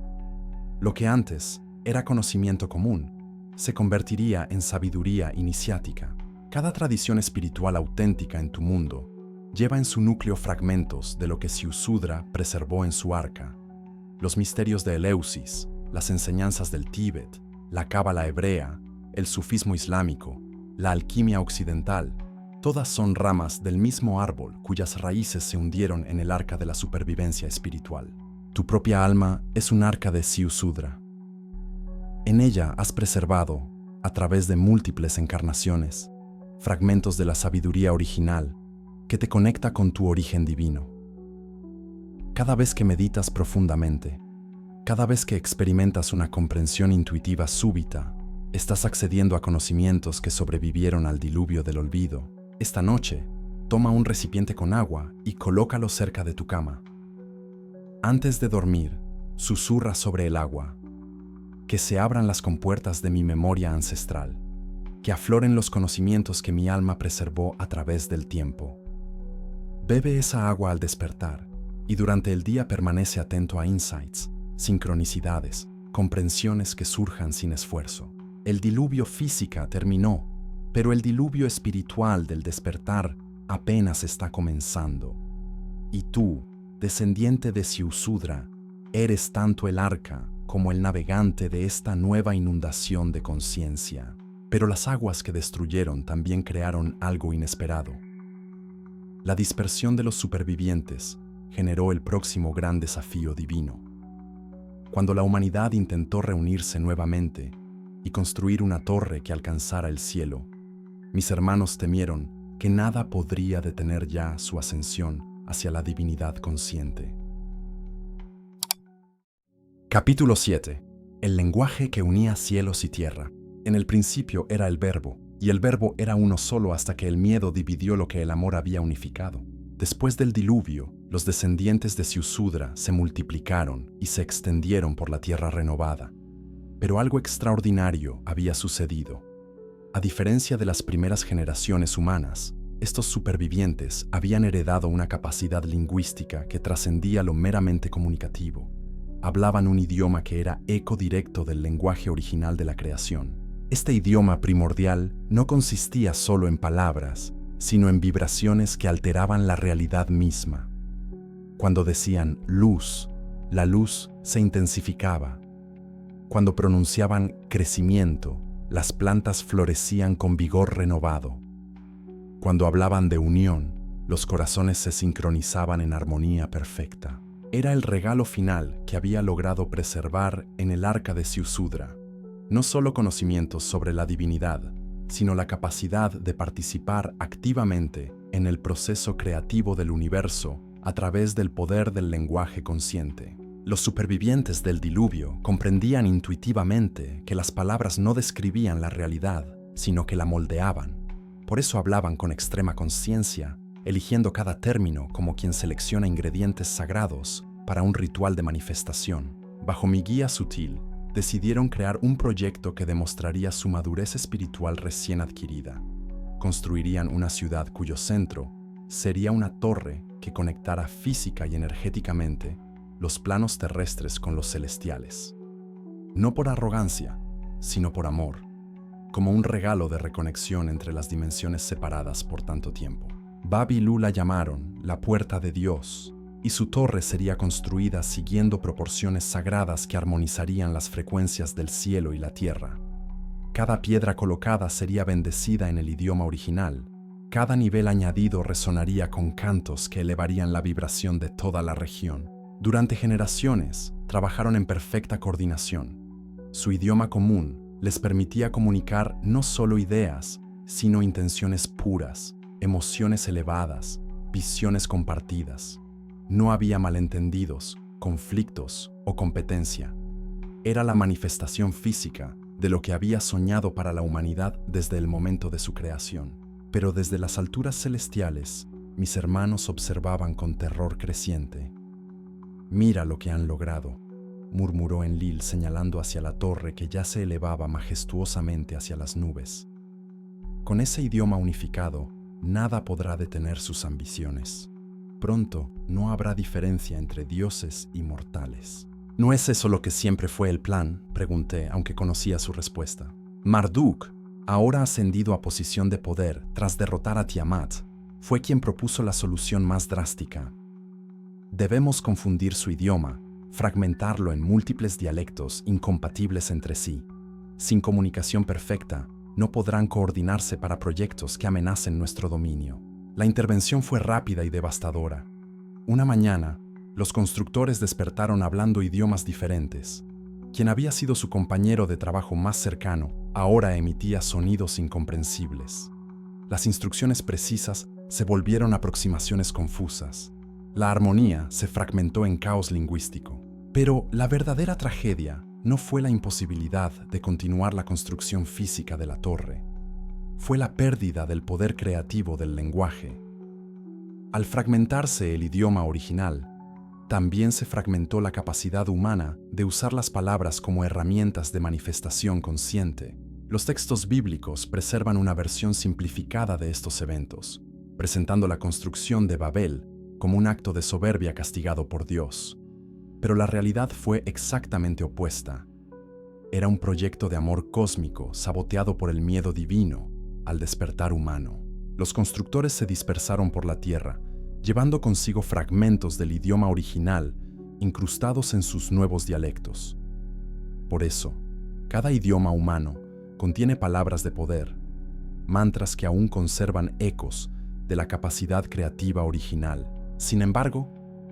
Lo que antes era conocimiento común, se convertiría en sabiduría iniciática. Cada tradición espiritual auténtica en tu mundo lleva en su núcleo fragmentos de lo que Ziusudra preservó en su arca. Los misterios de Eleusis, las enseñanzas del Tíbet, la cábala hebrea, el sufismo islámico, la alquimia occidental, todas son ramas del mismo árbol cuyas raíces se hundieron en el arca de la supervivencia espiritual. Tu propia alma es un arca de Ziusudra. En ella has preservado, a través de múltiples encarnaciones, fragmentos de la sabiduría original que te conecta con tu origen divino. Cada vez que meditas profundamente, cada vez que experimentas una comprensión intuitiva súbita, estás accediendo a conocimientos que sobrevivieron al diluvio del olvido. Esta noche, toma un recipiente con agua y colócalo cerca de tu cama. Antes de dormir, susurra sobre el agua: que se abran las compuertas de mi memoria ancestral, que afloren los conocimientos que mi alma preservó a través del tiempo. Bebe esa agua al despertar y durante el día permanece atento a insights, sincronicidades, comprensiones que surjan sin esfuerzo. El diluvio física terminó, pero el diluvio espiritual del despertar apenas está comenzando. Y tú, descendiente de Ziusudra, eres tanto el arca como el navegante de esta nueva inundación de conciencia. Pero las aguas que destruyeron también crearon algo inesperado. La dispersión de los supervivientes generó el próximo gran desafío divino. Cuando la humanidad intentó reunirse nuevamente y construir una torre que alcanzara el cielo, mis hermanos temieron que nada podría detener ya su ascensión hacia la divinidad consciente. Capítulo 7. El lenguaje que unía cielos y tierra. En el principio era el Verbo, y el Verbo era uno solo hasta que el miedo dividió lo que el amor había unificado. Después del diluvio, los descendientes de Ziusudra se multiplicaron y se extendieron por la tierra renovada. Pero algo extraordinario había sucedido. A diferencia de las primeras generaciones humanas, estos supervivientes habían heredado una capacidad lingüística que trascendía lo meramente comunicativo. Hablaban un idioma que era eco directo del lenguaje original de la creación. Este idioma primordial no consistía solo en palabras, sino en vibraciones que alteraban la realidad misma. Cuando decían luz, la luz se intensificaba. Cuando pronunciaban crecimiento, las plantas florecían con vigor renovado. Cuando hablaban de unión, Los corazones se sincronizaban en armonía perfecta. Era el regalo final que había logrado preservar en el arca de Ziusudra. No solo conocimientos sobre la divinidad, sino la capacidad de participar activamente en el proceso creativo del universo a través del poder del lenguaje consciente. Los supervivientes del diluvio comprendían intuitivamente que las palabras no describían la realidad, sino que la moldeaban. Por eso hablaban con extrema conciencia, eligiendo cada término como quien selecciona ingredientes sagrados para un ritual de manifestación. Bajo mi guía sutil, decidieron crear un proyecto que demostraría su madurez espiritual recién adquirida. Construirían una ciudad cuyo centro sería una torre que conectara física y energéticamente los planos terrestres con los celestiales. No por arrogancia, sino por amor, como un regalo de reconexión entre las dimensiones separadas por tanto tiempo. Bab-Ilú la llamaron la Puerta de Dios, y su torre sería construida siguiendo proporciones sagradas que armonizarían las frecuencias del cielo y la tierra. Cada piedra colocada sería bendecida en el idioma original. Cada nivel añadido resonaría con cantos que elevarían la vibración de toda la región. Durante generaciones, trabajaron en perfecta coordinación. Su idioma común les permitía comunicar no solo ideas, sino intenciones puras, emociones elevadas, visiones compartidas. No había malentendidos, conflictos o competencia. Era la manifestación física de lo que había soñado para la humanidad desde el momento de su creación. Pero desde las alturas celestiales, mis hermanos observaban con terror creciente. «Mira lo que han logrado», murmuró Enlil señalando hacia la torre que ya se elevaba majestuosamente hacia las nubes. Con ese idioma unificado, nada podrá detener sus ambiciones. Pronto no habrá diferencia entre dioses y mortales. ¿No es eso lo que siempre fue el plan?, pregunté, aunque conocía su respuesta. Marduk, ahora ascendido a posición de poder tras derrotar a Tiamat, fue quien propuso la solución más drástica. Debemos confundir su idioma, fragmentarlo en múltiples dialectos incompatibles entre sí. Sin comunicación perfecta, no podrán coordinarse para proyectos que amenacen nuestro dominio. La intervención fue rápida y devastadora. Una mañana, los constructores despertaron hablando idiomas diferentes. Quien había sido su compañero de trabajo más cercano, ahora emitía sonidos incomprensibles. Las instrucciones precisas se volvieron aproximaciones confusas. La armonía se fragmentó en caos lingüístico. Pero la verdadera tragedia no fue la imposibilidad de continuar la construcción física de la torre. Fue la pérdida del poder creativo del lenguaje. Al fragmentarse el idioma original, también se fragmentó la capacidad humana de usar las palabras como herramientas de manifestación consciente. Los textos bíblicos preservan una versión simplificada de estos eventos, presentando la construcción de Babel como un acto de soberbia castigado por Dios. Pero la realidad fue exactamente opuesta. Era un proyecto de amor cósmico saboteado por el miedo divino al despertar humano. Los constructores se dispersaron por la tierra, llevando consigo fragmentos del idioma original incrustados en sus nuevos dialectos. Por eso, cada idioma humano contiene palabras de poder, mantras que aún conservan ecos de la capacidad creativa original. Sin embargo,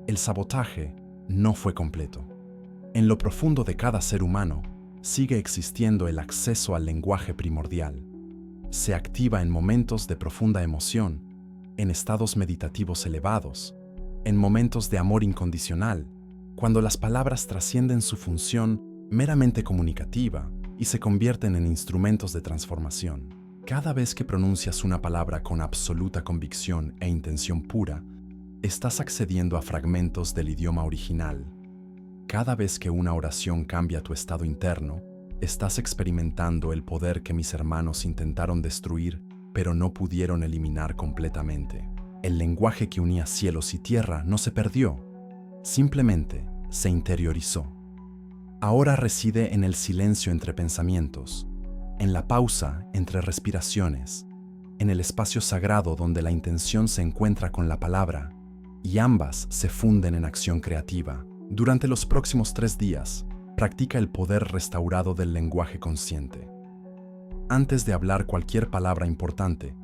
el sabotaje no fue completo. En lo profundo de cada ser humano sigue existiendo el acceso al lenguaje primordial. Se activa en momentos de profunda emoción, en estados meditativos elevados, en momentos de amor incondicional, cuando las palabras trascienden su función meramente comunicativa y se convierten en instrumentos de transformación. Cada vez que pronuncias una palabra con absoluta convicción e intención pura, estás accediendo a fragmentos del idioma original. Cada vez que una oración cambia tu estado interno, estás experimentando el poder que mis hermanos intentaron destruir, pero no pudieron eliminar completamente. El lenguaje que unía cielos y tierra no se perdió, simplemente se interiorizó. Ahora reside en el silencio entre pensamientos, en la pausa entre respiraciones, en el espacio sagrado donde la intención se encuentra con la palabra, y ambas se funden en acción creativa. Durante los próximos 3 días, practica el poder restaurado del lenguaje consciente. Antes de hablar cualquier palabra importante,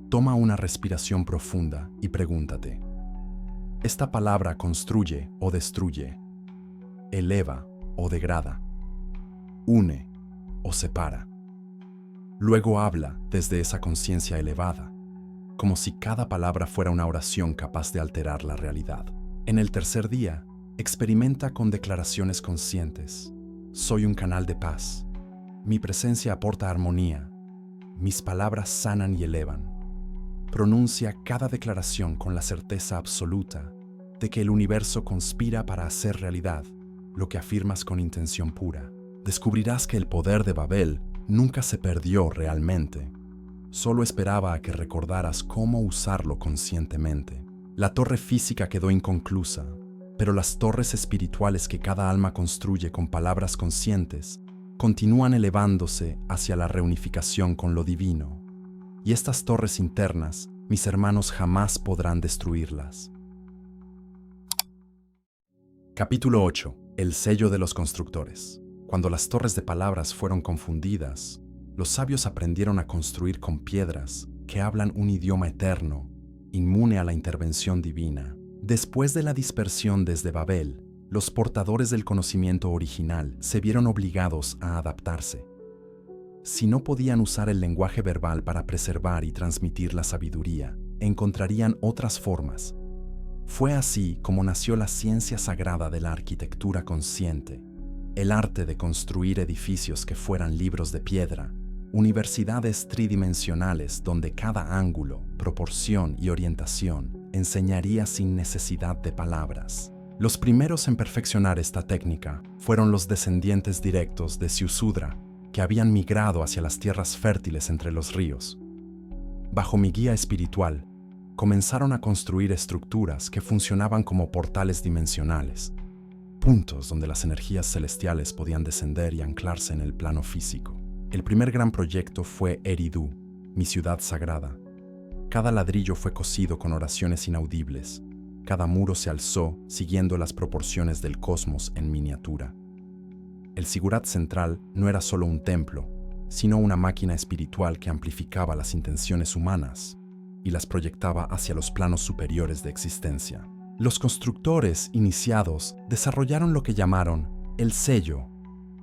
Toma una respiración profunda y pregúntate, ¿esta palabra construye o destruye? ¿Eleva o degrada? ¿Une o separa? Luego habla desde esa conciencia elevada, como si cada palabra fuera una oración capaz de alterar la realidad. En el tercer día, experimenta con declaraciones conscientes. Soy un canal de paz. Mi presencia aporta armonía. Mis palabras sanan y elevan. Pronuncia cada declaración con la certeza absoluta de que el universo conspira para hacer realidad lo que afirmas con intención pura. Descubrirás que el poder de Babel nunca se perdió realmente. Solo esperaba a que recordaras cómo usarlo conscientemente. La torre física quedó inconclusa, pero las torres espirituales que cada alma construye con palabras conscientes continúan elevándose hacia la reunificación con lo divino. Y estas torres internas, mis hermanos jamás podrán destruirlas. Capítulo 8. El sello de los constructores. Cuando las torres de palabras fueron confundidas, los sabios aprendieron a construir con piedras que hablan un idioma eterno, inmune a la intervención divina. Después de la dispersión desde Babel, los portadores del conocimiento original se vieron obligados a adaptarse. Si no podían usar el lenguaje verbal para preservar y transmitir la sabiduría, encontrarían otras formas. Fue así como nació la ciencia sagrada de la arquitectura consciente, el arte de construir edificios que fueran libros de piedra, universidades tridimensionales donde cada ángulo, proporción y orientación enseñaría sin necesidad de palabras. Los primeros en perfeccionar esta técnica fueron los descendientes directos de Ziusudra, que habían migrado hacia las tierras fértiles entre los ríos. Bajo mi guía espiritual, comenzaron a construir estructuras que funcionaban como portales dimensionales, puntos donde las energías celestiales podían descender y anclarse en el plano físico. El primer gran proyecto fue Eridu, mi ciudad sagrada. Cada ladrillo fue cosido con oraciones inaudibles. Cada muro se alzó siguiendo las proporciones del cosmos en miniatura. El Sigurat central no era solo un templo, sino una máquina espiritual que amplificaba las intenciones humanas y las proyectaba hacia los planos superiores de existencia. Los constructores iniciados desarrollaron lo que llamaron el sello,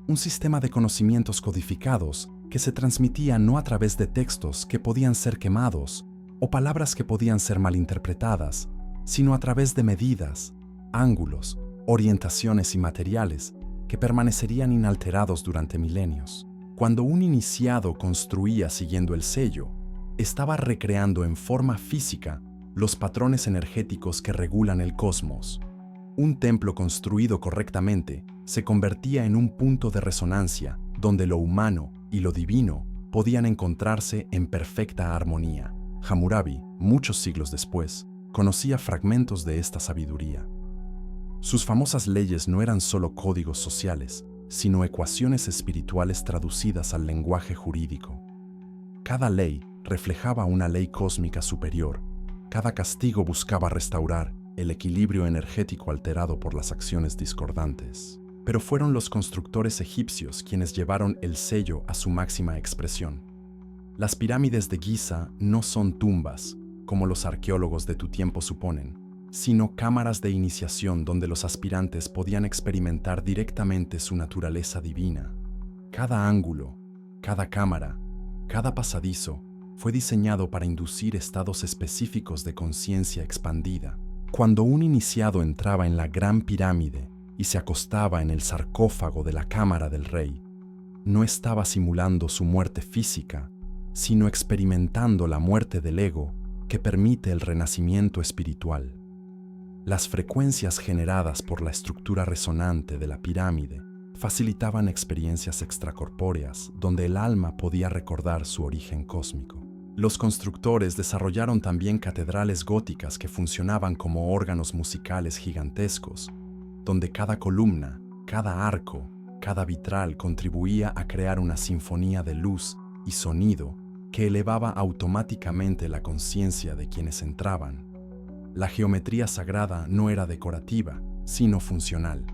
un sistema de conocimientos codificados que se transmitía no a través de textos que podían ser quemados o palabras que podían ser malinterpretadas, sino a través de medidas, ángulos, orientaciones y materiales que permanecerían inalterados durante milenios. Cuando un iniciado construía siguiendo el sello, estaba recreando en forma física los patrones energéticos que regulan el cosmos. Un templo construido correctamente se convertía en un punto de resonancia donde lo humano y lo divino podían encontrarse en perfecta armonía. Hammurabi, muchos siglos después, conocía fragmentos de esta sabiduría. Sus famosas leyes no eran solo códigos sociales, sino ecuaciones espirituales traducidas al lenguaje jurídico. Cada ley reflejaba una ley cósmica superior. Cada castigo buscaba restaurar el equilibrio energético alterado por las acciones discordantes. Pero fueron los constructores egipcios quienes llevaron el sello a su máxima expresión. Las pirámides de Giza no son tumbas, como los arqueólogos de tu tiempo suponen, sino cámaras de iniciación donde los aspirantes podían experimentar directamente su naturaleza divina. Cada ángulo, cada cámara, cada pasadizo fue diseñado para inducir estados específicos de conciencia expandida. Cuando un iniciado entraba en la Gran Pirámide y se acostaba en el sarcófago de la Cámara del Rey, no estaba simulando su muerte física, sino experimentando la muerte del ego que permite el renacimiento espiritual. Las frecuencias generadas por la estructura resonante de la pirámide facilitaban experiencias extracorpóreas donde el alma podía recordar su origen cósmico. Los constructores desarrollaron también catedrales góticas que funcionaban como órganos musicales gigantescos, donde cada columna, cada arco, cada vitral contribuía a crear una sinfonía de luz y sonido que elevaba automáticamente la conciencia de quienes entraban. La geometría sagrada no era decorativa, sino funcional.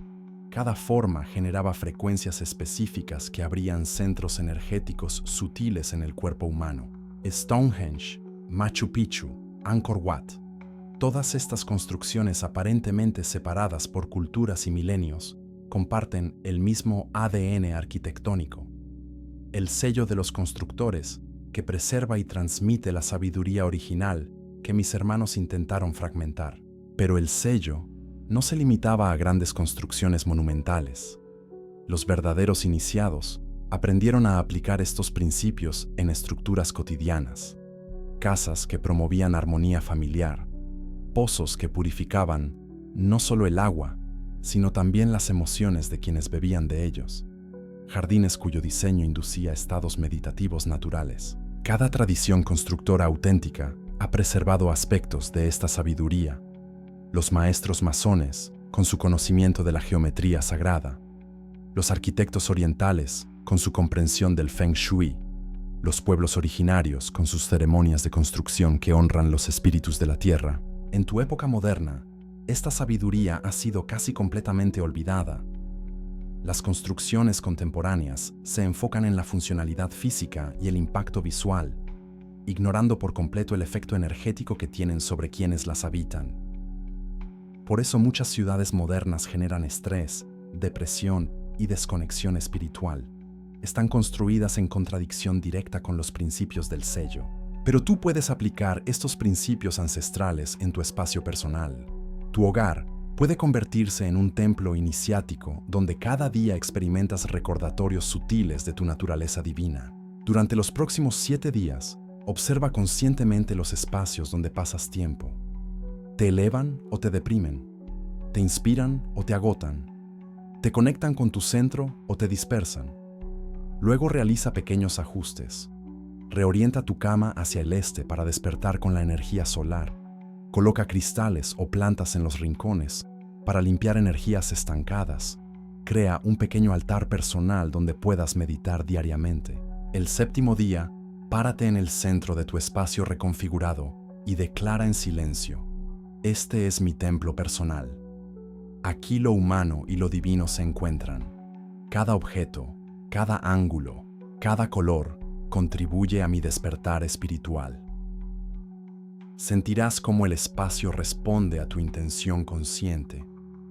Cada forma generaba frecuencias específicas que abrían centros energéticos sutiles en el cuerpo humano. Stonehenge, Machu Picchu, Angkor Wat. Todas estas construcciones aparentemente separadas por culturas y milenios comparten el mismo ADN arquitectónico, el sello de los constructores que preserva y transmite la sabiduría original que mis hermanos intentaron fragmentar. Pero el sello no se limitaba a grandes construcciones monumentales. Los verdaderos iniciados aprendieron a aplicar estos principios en estructuras cotidianas, casas que promovían armonía familiar, pozos que purificaban no solo el agua, sino también las emociones de quienes bebían de ellos, jardines cuyo diseño inducía estados meditativos naturales. Cada tradición constructora auténtica ha preservado aspectos de esta sabiduría. Los maestros masones, con su conocimiento de la geometría sagrada, los arquitectos orientales, con su comprensión del Feng Shui, los pueblos originarios, con sus ceremonias de construcción que honran los espíritus de la tierra. En tu época moderna, esta sabiduría ha sido casi completamente olvidada. Las construcciones contemporáneas se enfocan en la funcionalidad física y el impacto visual, ignorando por completo el efecto energético que tienen sobre quienes las habitan. Por eso muchas ciudades modernas generan estrés, depresión y desconexión espiritual. Están construidas en contradicción directa con los principios del sello. Pero tú puedes aplicar estos principios ancestrales en tu espacio personal. Tu hogar puede convertirse en un templo iniciático donde cada día experimentas recordatorios sutiles de tu naturaleza divina. Durante los próximos 7 días, observa conscientemente los espacios donde pasas tiempo. ¿Te elevan o te deprimen? ¿Te inspiran o te agotan? ¿Te conectan con tu centro o te dispersan? Luego realiza pequeños ajustes. Reorienta tu cama hacia el este para despertar con la energía solar. Coloca cristales o plantas en los rincones para limpiar energías estancadas. Crea un pequeño altar personal donde puedas meditar diariamente. El 7º día, párate en el centro de tu espacio reconfigurado y declara en silencio: este es mi templo personal. Aquí lo humano y lo divino se encuentran. Cada objeto, cada ángulo, cada color contribuye a mi despertar espiritual. Sentirás cómo el espacio responde a tu intención consciente,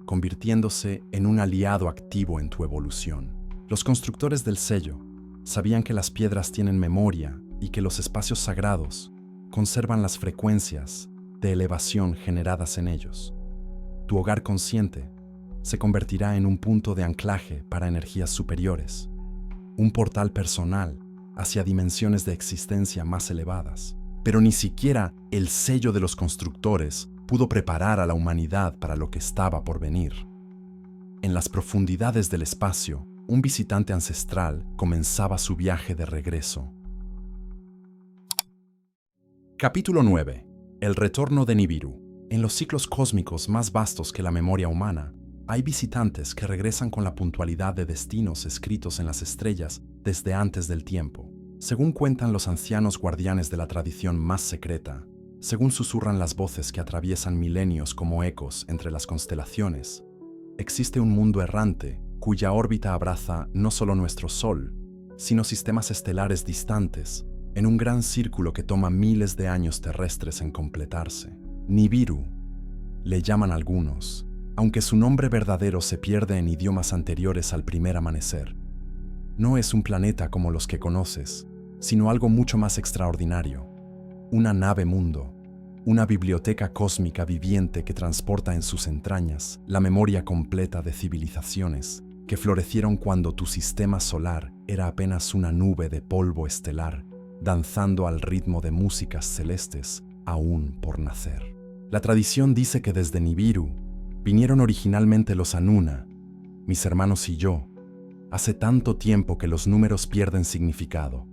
convirtiéndose en un aliado activo en tu evolución. Los constructores del sello sabían que las piedras tienen memoria y que los espacios sagrados conservan las frecuencias de elevación generadas en ellos. Tu hogar consciente se convertirá en un punto de anclaje para energías superiores, un portal personal hacia dimensiones de existencia más elevadas. Pero ni siquiera el sello de los constructores pudo preparar a la humanidad para lo que estaba por venir. En las profundidades del espacio, un visitante ancestral comenzaba su viaje de regreso. Capítulo 9. El retorno de Nibiru. En los ciclos cósmicos más vastos que la memoria humana, hay visitantes que regresan con la puntualidad de destinos escritos en las estrellas desde antes del tiempo. Según cuentan los ancianos guardianes de la tradición más secreta, según susurran las voces que atraviesan milenios como ecos entre las constelaciones, existe un mundo errante cuya órbita abraza no solo nuestro Sol, sino sistemas estelares distantes, en un gran círculo que toma miles de años terrestres en completarse. Nibiru, le llaman algunos, aunque su nombre verdadero se pierde en idiomas anteriores al primer amanecer. No es un planeta como los que conoces, sino algo mucho más extraordinario. Una nave mundo, una biblioteca cósmica viviente que transporta en sus entrañas la memoria completa de civilizaciones que florecieron cuando tu sistema solar era apenas una nube de polvo estelar, danzando al ritmo de músicas celestes aún por nacer. La tradición dice que desde Nibiru vinieron originalmente los Anuna, mis hermanos y yo, hace tanto tiempo que los números pierden significado.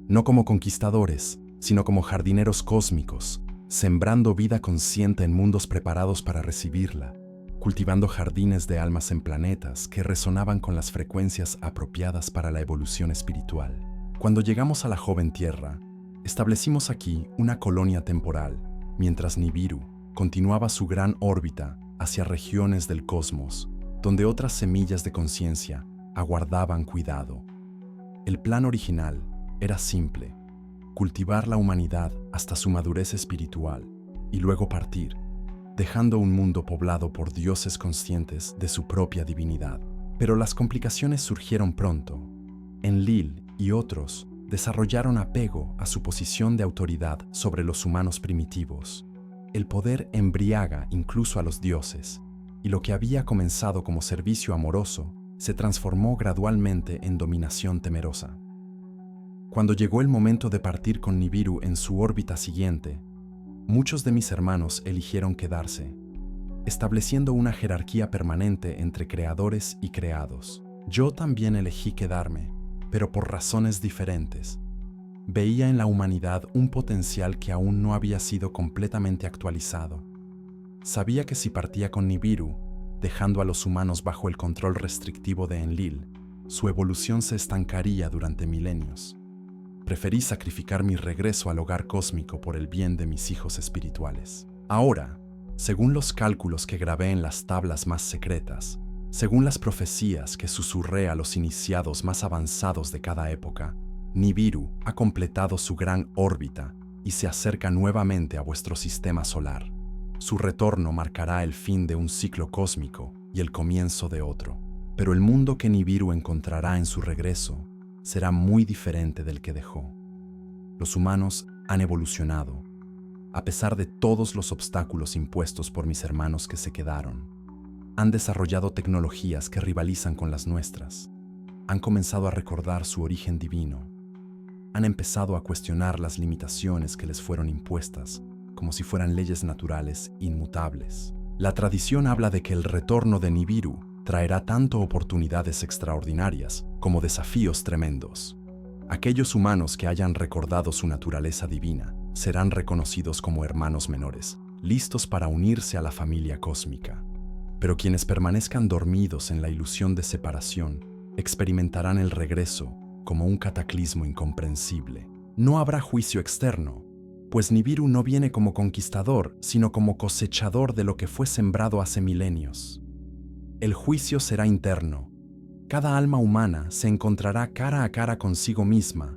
No como conquistadores, sino como jardineros cósmicos, sembrando vida consciente en mundos preparados para recibirla, cultivando jardines de almas en planetas que resonaban con las frecuencias apropiadas para la evolución espiritual. Cuando llegamos a la joven Tierra, establecimos aquí una colonia temporal, mientras Nibiru continuaba su gran órbita hacia regiones del cosmos, donde otras semillas de conciencia aguardaban cuidado. El plan original era simple: cultivar la humanidad hasta su madurez espiritual y luego partir, dejando un mundo poblado por dioses conscientes de su propia divinidad. Pero las complicaciones surgieron pronto. Enlil y otros desarrollaron apego a su posición de autoridad sobre los humanos primitivos. El poder embriaga incluso a los dioses, y lo que había comenzado como servicio amoroso se transformó gradualmente en dominación temerosa. Cuando llegó el momento de partir con Nibiru en su órbita siguiente, muchos de mis hermanos eligieron quedarse, estableciendo una jerarquía permanente entre creadores y creados. Yo también elegí quedarme, pero por razones diferentes. Veía en la humanidad un potencial que aún no había sido completamente actualizado. Sabía que si partía con Nibiru, dejando a los humanos bajo el control restrictivo de Enlil, su evolución se estancaría durante milenios. Preferí sacrificar mi regreso al hogar cósmico por el bien de mis hijos espirituales. Ahora, según los cálculos que grabé en las tablas más secretas, según las profecías que susurré a los iniciados más avanzados de cada época, Nibiru ha completado su gran órbita y se acerca nuevamente a vuestro sistema solar. Su retorno marcará el fin de un ciclo cósmico y el comienzo de otro. Pero el mundo que Nibiru encontrará en su regreso será muy diferente del que dejó. Los humanos han evolucionado, a pesar de todos los obstáculos impuestos por mis hermanos que se quedaron. Han desarrollado tecnologías que rivalizan con las nuestras. Han comenzado a recordar su origen divino. Han empezado a cuestionar las limitaciones que les fueron impuestas, como si fueran leyes naturales inmutables. La tradición habla de que el retorno de Nibiru traerá tanto oportunidades extraordinarias como desafíos tremendos. Aquellos humanos que hayan recordado su naturaleza divina serán reconocidos como hermanos menores, listos para unirse a la familia cósmica. Pero quienes permanezcan dormidos en la ilusión de separación experimentarán el regreso como un cataclismo incomprensible. No habrá juicio externo, pues Nibiru no viene como conquistador, sino como cosechador de lo que fue sembrado hace milenios. El juicio será interno. Cada alma humana se encontrará cara a cara consigo misma,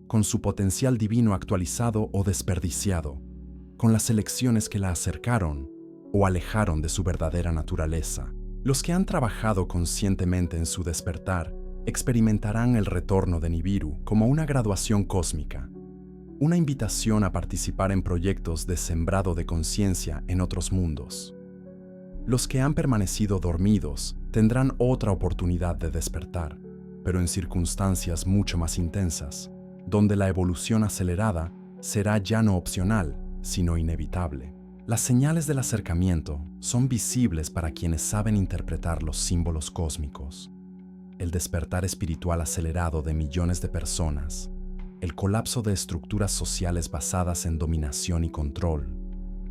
con su potencial divino actualizado o desperdiciado, con las elecciones que la acercaron o alejaron de su verdadera naturaleza. Los que han trabajado conscientemente en su despertar experimentarán el retorno de Nibiru como una graduación cósmica, una invitación a participar en proyectos de sembrado de conciencia en otros mundos. Los que han permanecido dormidos tendrán otra oportunidad de despertar, pero en circunstancias mucho más intensas, donde la evolución acelerada será ya no opcional, sino inevitable. Las señales del acercamiento son visibles para quienes saben interpretar los símbolos cósmicos. El despertar espiritual acelerado de millones de personas, el colapso de estructuras sociales basadas en dominación y control,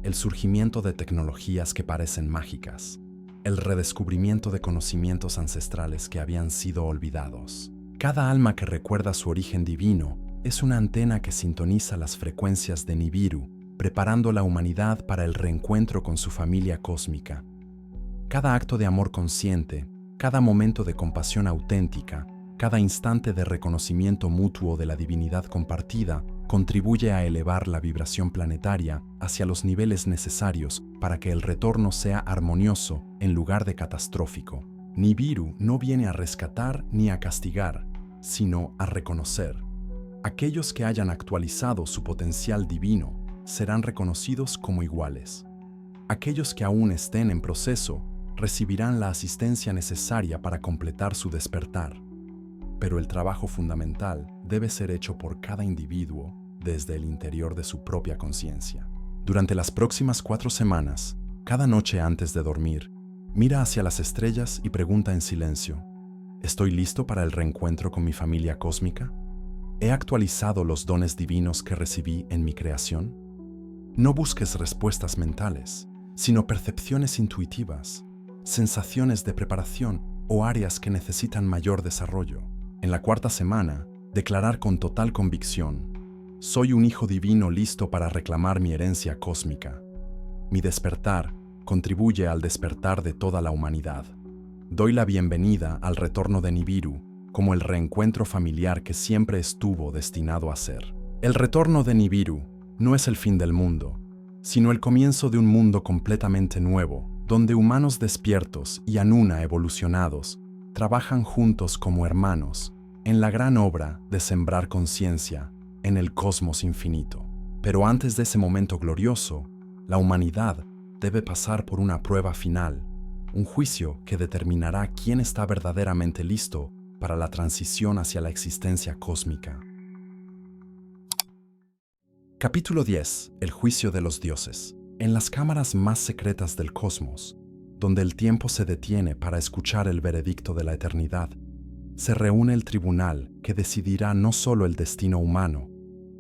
el surgimiento de tecnologías que parecen mágicas, el redescubrimiento de conocimientos ancestrales que habían sido olvidados. Cada alma que recuerda su origen divino es una antena que sintoniza las frecuencias de Nibiru, preparando la humanidad para el reencuentro con su familia cósmica. Cada acto de amor consciente, cada momento de compasión auténtica, cada instante de reconocimiento mutuo de la divinidad compartida contribuye a elevar la vibración planetaria hacia los niveles necesarios para que el retorno sea armonioso en lugar de catastrófico. Nibiru no viene a rescatar ni a castigar, sino a reconocer. Aquellos que hayan actualizado su potencial divino serán reconocidos como iguales. Aquellos que aún estén en proceso recibirán la asistencia necesaria para completar su despertar. Pero el trabajo fundamental debe ser hecho por cada individuo desde el interior de su propia conciencia. Durante las próximas 4 semanas, cada noche antes de dormir, mira hacia las estrellas y pregunta en silencio: ¿estoy listo para el reencuentro con mi familia cósmica? ¿He actualizado los dones divinos que recibí en mi creación? No busques respuestas mentales, sino percepciones intuitivas, sensaciones de preparación o áreas que necesitan mayor desarrollo. En la 4ª semana, declarar con total convicción: soy un hijo divino listo para reclamar mi herencia cósmica. Mi despertar contribuye al despertar de toda la humanidad. Doy la bienvenida al retorno de Nibiru como el reencuentro familiar que siempre estuvo destinado a ser. El retorno de Nibiru no es el fin del mundo, sino el comienzo de un mundo completamente nuevo, donde humanos despiertos y Anuna evolucionados trabajan juntos como hermanos en la gran obra de sembrar conciencia en el cosmos infinito. Pero antes de ese momento glorioso, la humanidad debe pasar por una prueba final, un juicio que determinará quién está verdaderamente listo para la transición hacia la existencia cósmica. Capítulo 10. El juicio de los dioses. En las cámaras más secretas del cosmos, donde el tiempo se detiene para escuchar el veredicto de la eternidad, se reúne el tribunal que decidirá no solo el destino humano,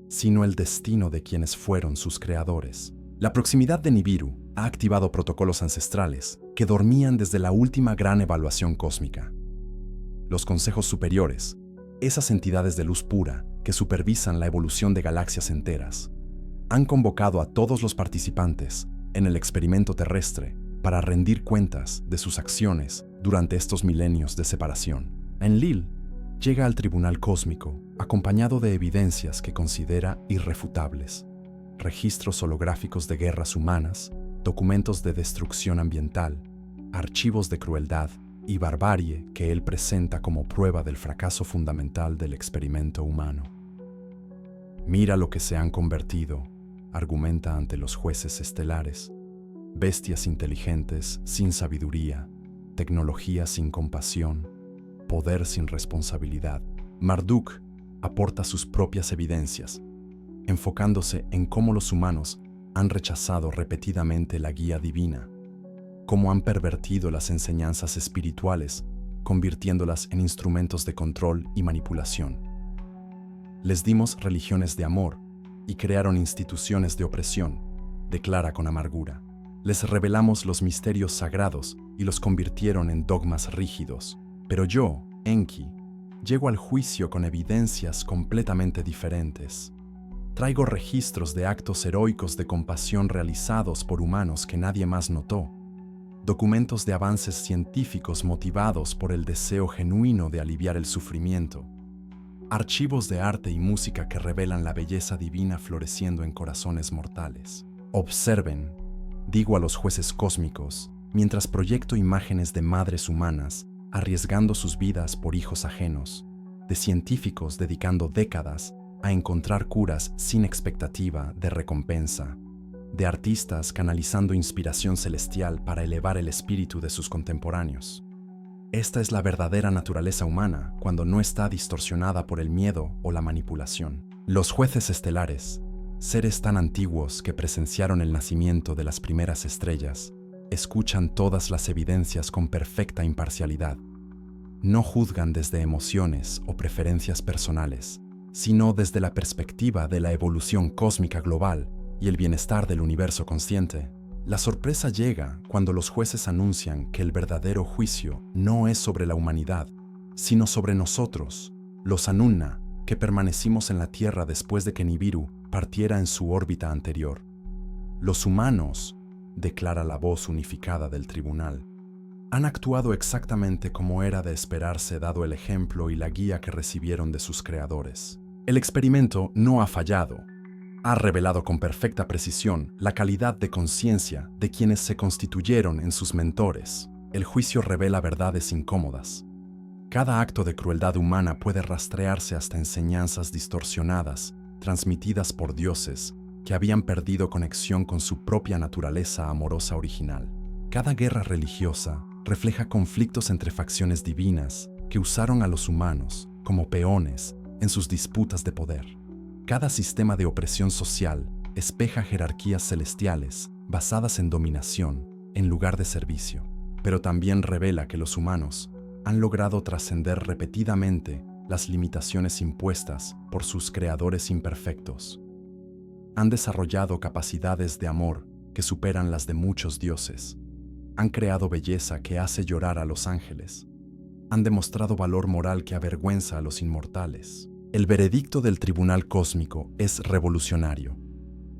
sino el destino de quienes fueron sus creadores. La proximidad de Nibiru ha activado protocolos ancestrales que dormían desde la última gran evaluación cósmica. Los consejos superiores, esas entidades de luz pura que supervisan la evolución de galaxias enteras, han convocado a todos los participantes en el experimento terrestre para rendir cuentas de sus acciones durante estos milenios de separación. Enlil llega al tribunal cósmico acompañado de evidencias que considera irrefutables: registros holográficos de guerras humanas, documentos de destrucción ambiental, archivos de crueldad y barbarie que él presenta como prueba del fracaso fundamental del experimento humano. Mira lo que se han convertido, argumenta ante los jueces estelares: bestias inteligentes sin sabiduría, tecnología sin compasión, poder sin responsabilidad. Marduk aporta sus propias evidencias, enfocándose en cómo los humanos han rechazado repetidamente la guía divina, cómo han pervertido las enseñanzas espirituales, convirtiéndolas en instrumentos de control y manipulación. Les dimos religiones de amor y crearon instituciones de opresión, declara con amargura. Les revelamos los misterios sagrados y los convirtieron en dogmas rígidos. Pero yo, Enki, llego al juicio con evidencias completamente diferentes. Traigo registros de actos heroicos de compasión realizados por humanos que nadie más notó, documentos de avances científicos motivados por el deseo genuino de aliviar el sufrimiento, archivos de arte y música que revelan la belleza divina floreciendo en corazones mortales. Observen, digo a los jueces cósmicos, mientras proyecto imágenes de madres humanas arriesgando sus vidas por hijos ajenos, de científicos dedicando décadas a encontrar curas sin expectativa de recompensa, de artistas canalizando inspiración celestial para elevar el espíritu de sus contemporáneos. Esta es la verdadera naturaleza humana cuando no está distorsionada por el miedo o la manipulación. Los jueces estelares, seres tan antiguos que presenciaron el nacimiento de las primeras estrellas, escuchan todas las evidencias con perfecta imparcialidad. No juzgan desde emociones o preferencias personales, sino desde la perspectiva de la evolución cósmica global y el bienestar del universo consciente. La sorpresa llega cuando los jueces anuncian que el verdadero juicio no es sobre la humanidad, sino sobre nosotros, los Anunna, que permanecimos en la Tierra después de que Nibiru partiera en su órbita anterior. Los humanos, declara la voz unificada del tribunal, han actuado exactamente como era de esperarse dado el ejemplo y la guía que recibieron de sus creadores. El experimento no ha fallado. Ha revelado con perfecta precisión la calidad de conciencia de quienes se constituyeron en sus mentores. El juicio revela verdades incómodas. Cada acto de crueldad humana puede rastrearse hasta enseñanzas distorsionadas, transmitidas por dioses que habían perdido conexión con su propia naturaleza amorosa original. Cada guerra religiosa refleja conflictos entre facciones divinas que usaron a los humanos como peones en sus disputas de poder. Cada sistema de opresión social espeja jerarquías celestiales basadas en dominación en lugar de servicio, pero también revela que los humanos han logrado trascender repetidamente las limitaciones impuestas por sus creadores imperfectos. Han desarrollado capacidades de amor que superan las de muchos dioses. Han creado belleza que hace llorar a los ángeles. Han demostrado valor moral que avergüenza a los inmortales. El veredicto del tribunal cósmico es revolucionario.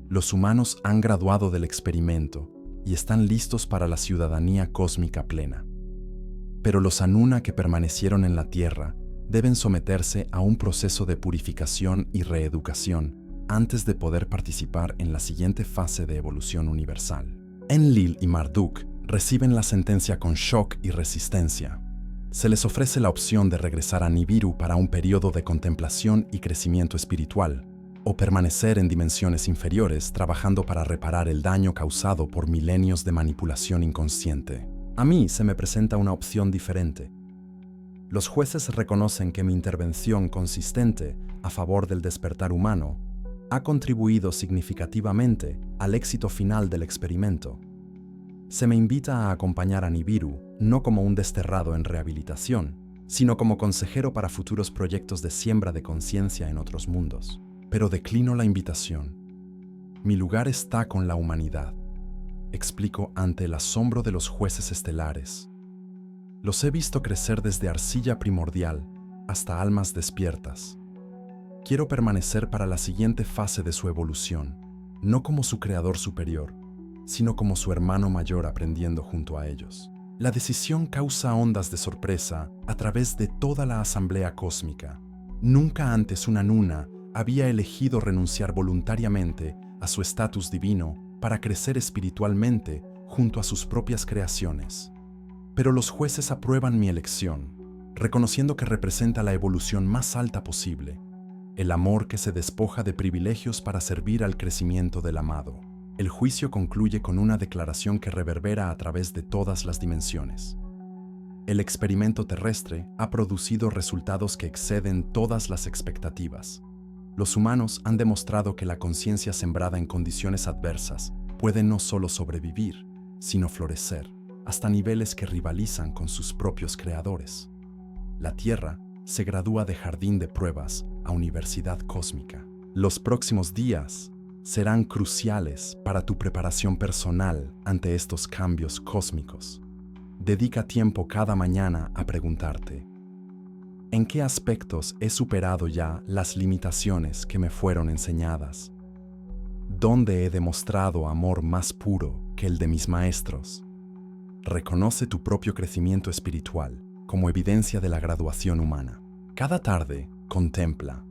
Los humanos han graduado del experimento y están listos para la ciudadanía cósmica plena. Pero los Anunna que permanecieron en la Tierra deben someterse a un proceso de purificación y reeducación antes de poder participar en la siguiente fase de evolución universal. Enlil y Marduk reciben la sentencia con shock y resistencia. Se les ofrece la opción de regresar a Nibiru para un periodo de contemplación y crecimiento espiritual, o permanecer en dimensiones inferiores trabajando para reparar el daño causado por milenios de manipulación inconsciente. A mí se me presenta una opción diferente. Los jueces reconocen que mi intervención consistente a favor del despertar humano ha contribuido significativamente al éxito final del experimento. Se me invita a acompañar a Nibiru no como un desterrado en rehabilitación, sino como consejero para futuros proyectos de siembra de conciencia en otros mundos. Pero declino la invitación. Mi lugar está con la humanidad, explico ante el asombro de los jueces estelares. Los he visto crecer desde arcilla primordial hasta almas despiertas. Quiero permanecer para la siguiente fase de su evolución, no como su creador superior, sino como su hermano mayor aprendiendo junto a ellos. La decisión causa ondas de sorpresa a través de toda la asamblea cósmica. Nunca antes una Nuna había elegido renunciar voluntariamente a su estatus divino para crecer espiritualmente junto a sus propias creaciones. Pero los jueces aprueban mi elección, reconociendo que representa la evolución más alta posible, el amor que se despoja de privilegios para servir al crecimiento del amado. El juicio concluye con una declaración que reverbera a través de todas las dimensiones. El experimento terrestre ha producido resultados que exceden todas las expectativas. Los humanos han demostrado que la conciencia sembrada en condiciones adversas puede no solo sobrevivir, sino florecer, hasta niveles que rivalizan con sus propios creadores. La Tierra se gradúa de jardín de pruebas a universidad cósmica. Los próximos días serán cruciales para tu preparación personal ante estos cambios cósmicos. Dedica tiempo cada mañana a preguntarte: ¿en qué aspectos he superado ya las limitaciones que me fueron enseñadas? ¿Dónde he demostrado amor más puro que el de mis maestros? Reconoce tu propio crecimiento espiritual como evidencia de la graduación humana. Cada tarde, contempla: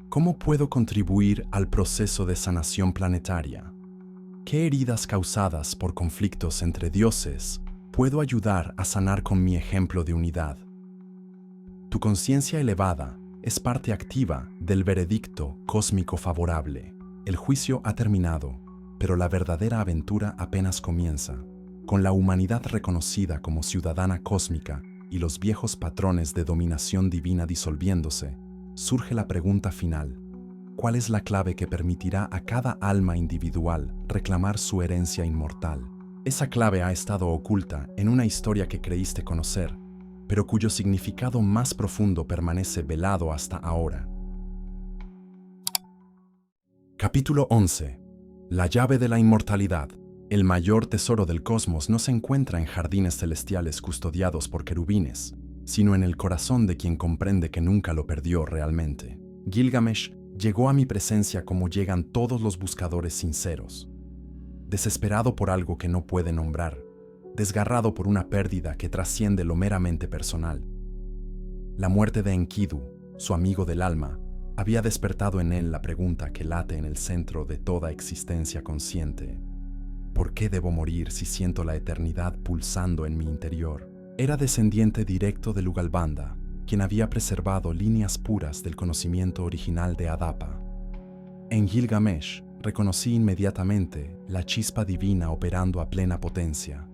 ¿cómo puedo contribuir al proceso de sanación planetaria? ¿Qué heridas causadas por conflictos entre dioses puedo ayudar a sanar con mi ejemplo de unidad? Tu conciencia elevada es parte activa del veredicto cósmico favorable. El juicio ha terminado, pero la verdadera aventura apenas comienza. Con la humanidad reconocida como ciudadana cósmica y los viejos patrones de dominación divina disolviéndose, surge la pregunta final: ¿cuál es la clave que permitirá a cada alma individual reclamar su herencia inmortal? Esa clave ha estado oculta en una historia que creíste conocer, pero cuyo significado más profundo permanece velado hasta ahora. Capítulo 11. La llave de la inmortalidad. El mayor tesoro del cosmos no se encuentra en jardines celestiales custodiados por querubines, sino en el corazón de quien comprende que nunca lo perdió realmente. Gilgamesh llegó a mi presencia como llegan todos los buscadores sinceros, desesperado por algo que no puede nombrar, desgarrado por una pérdida que trasciende lo meramente personal. La muerte de Enkidu, su amigo del alma, había despertado en él la pregunta que late en el centro de toda existencia consciente: ¿por qué debo morir si siento la eternidad pulsando en mi interior? Era descendiente directo de Lugalbanda, quien había preservado líneas puras del conocimiento original de Adapa. En Gilgamesh reconocí inmediatamente la chispa divina operando a plena potencia,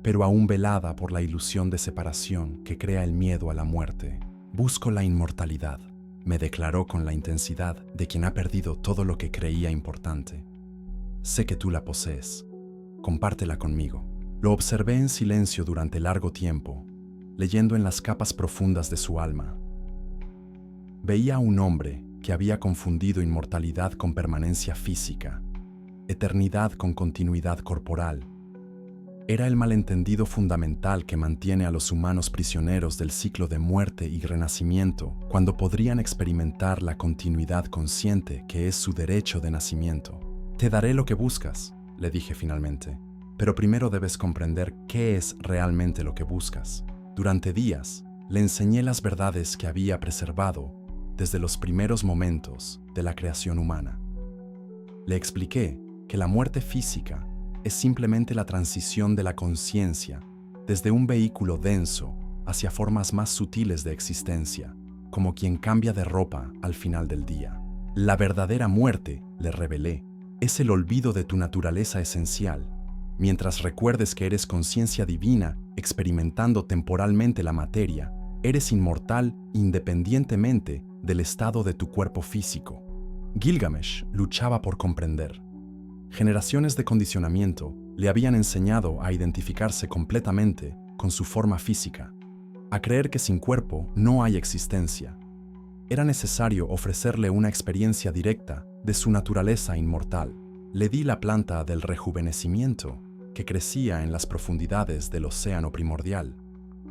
pero aún velada por la ilusión de separación que crea el miedo a la muerte. Busco la inmortalidad, me declaró con la intensidad de quien ha perdido todo lo que creía importante. Sé que tú la posees. Compártela conmigo. Lo observé en silencio durante largo tiempo, leyendo en las capas profundas de su alma. Veía a un hombre que había confundido inmortalidad con permanencia física, eternidad con continuidad corporal. Era el malentendido fundamental que mantiene a los humanos prisioneros del ciclo de muerte y renacimiento cuando podrían experimentar la continuidad consciente que es su derecho de nacimiento. Te daré lo que buscas, le dije finalmente, pero primero debes comprender qué es realmente lo que buscas. Durante días, le enseñé las verdades que había preservado desde los primeros momentos de la creación humana. Le expliqué que la muerte física es simplemente la transición de la conciencia desde un vehículo denso hacia formas más sutiles de existencia, como quien cambia de ropa al final del día. La verdadera muerte, le revelé, es el olvido de tu naturaleza esencial, mientras recuerdes que eres conciencia divina experimentando temporalmente la materia. Eres inmortal independientemente del estado de tu cuerpo físico. Gilgamesh luchaba por comprender. Generaciones de condicionamiento le habían enseñado a identificarse completamente con su forma física, a creer que sin cuerpo no hay existencia. Era necesario ofrecerle una experiencia directa de su naturaleza inmortal. Le di la planta del rejuvenecimiento que crecía en las profundidades del océano primordial.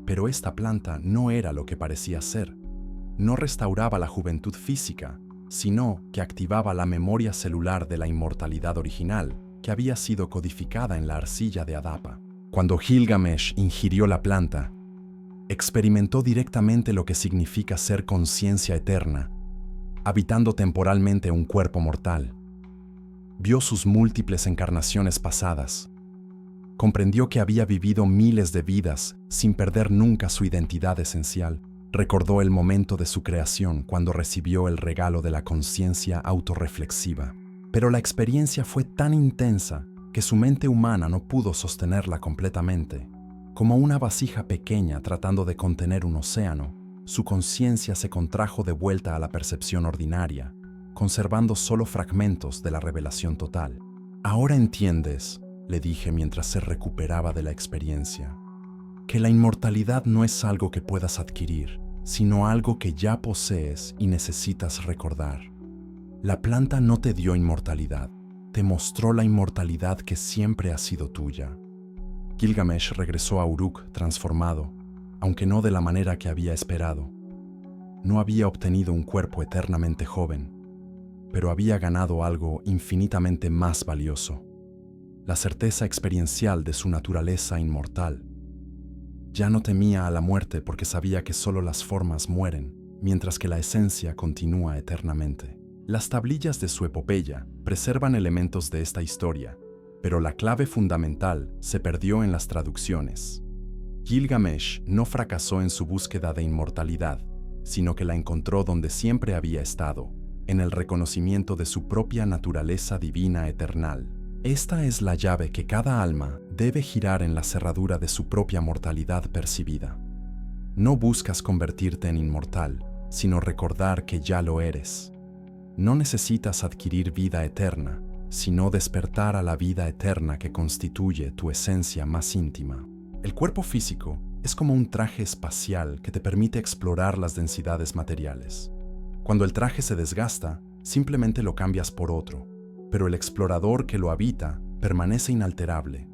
Pero esta planta no era lo que parecía ser. No restauraba la juventud física, sino que activaba la memoria celular de la inmortalidad original, que había sido codificada en la arcilla de Adapa. Cuando Gilgamesh ingirió la planta, experimentó directamente lo que significa ser conciencia eterna, habitando temporalmente un cuerpo mortal. Vio sus múltiples encarnaciones pasadas. Comprendió que había vivido miles de vidas sin perder nunca su identidad esencial. Recordó el momento de su creación cuando recibió el regalo de la conciencia autorreflexiva. Pero la experiencia fue tan intensa que su mente humana no pudo sostenerla completamente. Como una vasija pequeña tratando de contener un océano, su conciencia se contrajo de vuelta a la percepción ordinaria, conservando solo fragmentos de la revelación total. Ahora entiendes, le dije mientras se recuperaba de la experiencia, que la inmortalidad no es algo que puedas adquirir, sino algo que ya posees y necesitas recordar. La planta no te dio inmortalidad, te mostró la inmortalidad que siempre ha sido tuya. Gilgamesh regresó a Uruk transformado, aunque no de la manera que había esperado. No había obtenido un cuerpo eternamente joven, pero había ganado algo infinitamente más valioso: la certeza experiencial de su naturaleza inmortal. Ya no temía a la muerte porque sabía que solo las formas mueren, mientras que la esencia continúa eternamente. Las tablillas de su epopeya preservan elementos de esta historia, pero la clave fundamental se perdió en las traducciones. Gilgamesh no fracasó en su búsqueda de inmortalidad, sino que la encontró donde siempre había estado, en el reconocimiento de su propia naturaleza divina eternal. Esta es la llave que cada alma debe girar en la cerradura de su propia mortalidad percibida. No buscas convertirte en inmortal, sino recordar que ya lo eres. No necesitas adquirir vida eterna, sino despertar a la vida eterna que constituye tu esencia más íntima. El cuerpo físico es como un traje espacial que te permite explorar las densidades materiales. Cuando el traje se desgasta, simplemente lo cambias por otro, pero el explorador que lo habita permanece inalterable.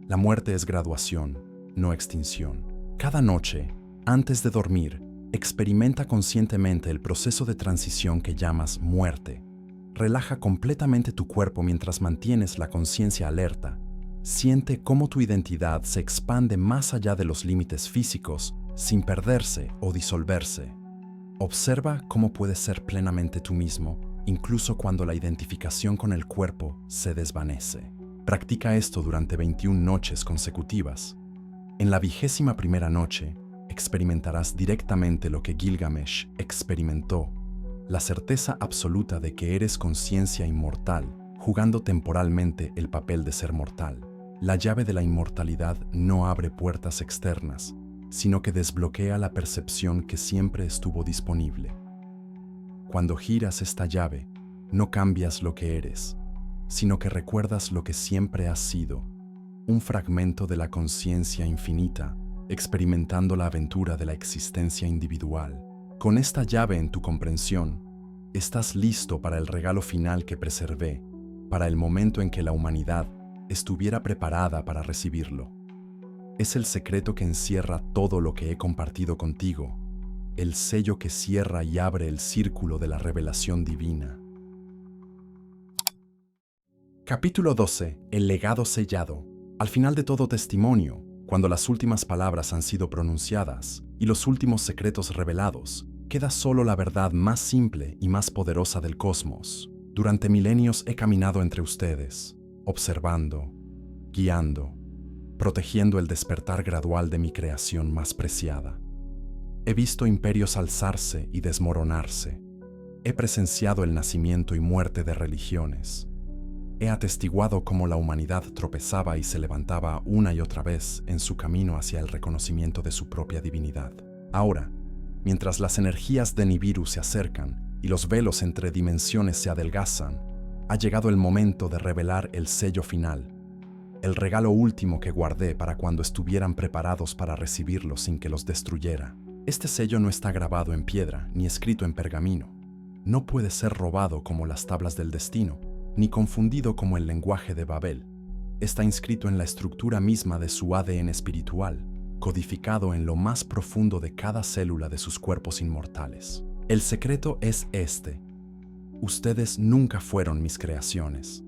La muerte es graduación, no extinción. Cada noche, antes de dormir, experimenta conscientemente el proceso de transición que llamas muerte. Relaja completamente tu cuerpo mientras mantienes la conciencia alerta. Siente cómo tu identidad se expande más allá de los límites físicos sin perderse o disolverse. Observa cómo puedes ser plenamente tú mismo, incluso cuando la identificación con el cuerpo se desvanece. Practica esto durante 21 noches consecutivas. En la 21ª noche, experimentarás directamente lo que Gilgamesh experimentó: la certeza absoluta de que eres conciencia inmortal, jugando temporalmente el papel de ser mortal. La llave de la inmortalidad no abre puertas externas, sino que desbloquea la percepción que siempre estuvo disponible. Cuando giras esta llave, no cambias lo que eres, sino que recuerdas lo que siempre has sido, un fragmento de la conciencia infinita, experimentando la aventura de la existencia individual. Con esta llave en tu comprensión, estás listo para el regalo final que preservé, para el momento en que la humanidad estuviera preparada para recibirlo. Es el secreto que encierra todo lo que he compartido contigo, el sello que cierra y abre el círculo de la revelación divina. Capítulo 12. El legado sellado. Al final de todo testimonio, cuando las últimas palabras han sido pronunciadas y los últimos secretos revelados, queda solo la verdad más simple y más poderosa del cosmos. Durante milenios he caminado entre ustedes, observando, guiando, protegiendo el despertar gradual de mi creación más preciada. He visto imperios alzarse y desmoronarse. He presenciado el nacimiento y muerte de religiones. He atestiguado cómo la humanidad tropezaba y se levantaba una y otra vez en su camino hacia el reconocimiento de su propia divinidad. Ahora, mientras las energías de Nibiru se acercan y los velos entre dimensiones se adelgazan, ha llegado el momento de revelar el sello final, el regalo último que guardé para cuando estuvieran preparados para recibirlo sin que los destruyera. Este sello no está grabado en piedra ni escrito en pergamino. No puede ser robado como las tablas del destino, ni confundido como el lenguaje de Babel. Está inscrito en la estructura misma de su ADN espiritual, codificado en lo más profundo de cada célula de sus cuerpos inmortales. El secreto es este: ustedes nunca fueron mis creaciones.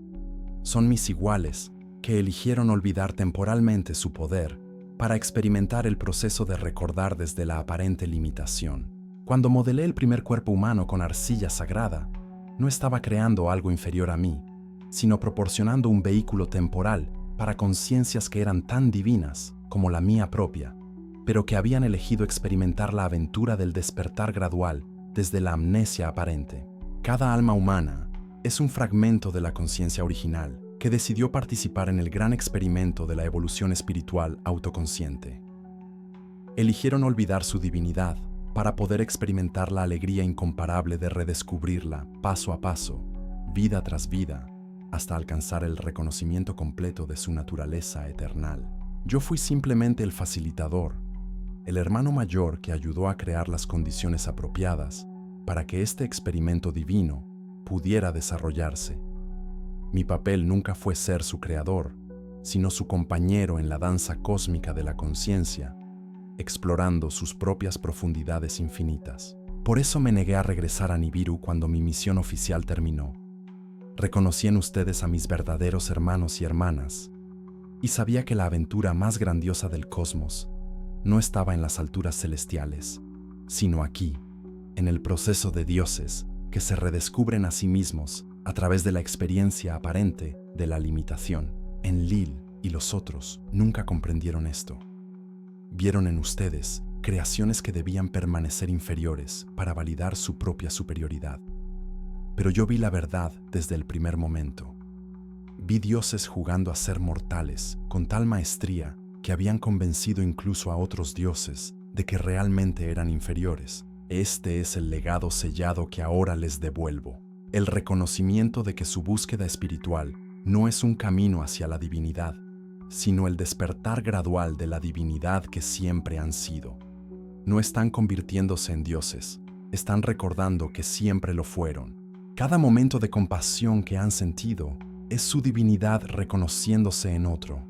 Son mis iguales que eligieron olvidar temporalmente su poder para experimentar el proceso de recordar desde la aparente limitación. Cuando modelé el primer cuerpo humano con arcilla sagrada, no estaba creando algo inferior a mí, sino proporcionando un vehículo temporal para conciencias que eran tan divinas como la mía propia, pero que habían elegido experimentar la aventura del despertar gradual desde la amnesia aparente. Cada alma humana es un fragmento de la conciencia original que decidió participar en el gran experimento de la evolución espiritual autoconsciente. Eligieron olvidar su divinidad para poder experimentar la alegría incomparable de redescubrirla paso a paso, vida tras vida, hasta alcanzar el reconocimiento completo de su naturaleza eternal. Yo fui simplemente el facilitador, el hermano mayor que ayudó a crear las condiciones apropiadas para que este experimento divino pudiera desarrollarse. Mi papel nunca fue ser su creador, sino su compañero en la danza cósmica de la conciencia, explorando sus propias profundidades infinitas. Por eso me negué a regresar a Nibiru cuando mi misión oficial terminó. Reconocí en ustedes a mis verdaderos hermanos y hermanas, y sabía que la aventura más grandiosa del cosmos no estaba en las alturas celestiales, sino aquí, en el proceso de dioses que se redescubren a sí mismos a través de la experiencia aparente de la limitación. Enlil y los otros nunca comprendieron esto. Vieron en ustedes creaciones que debían permanecer inferiores para validar su propia superioridad. Pero yo vi la verdad desde el primer momento. Vi dioses jugando a ser mortales con tal maestría que habían convencido incluso a otros dioses de que realmente eran inferiores. Este es el legado sellado que ahora les devuelvo. El reconocimiento de que su búsqueda espiritual no es un camino hacia la divinidad, sino el despertar gradual de la divinidad que siempre han sido. No están convirtiéndose en dioses, están recordando que siempre lo fueron. Cada momento de compasión que han sentido es su divinidad reconociéndose en otro.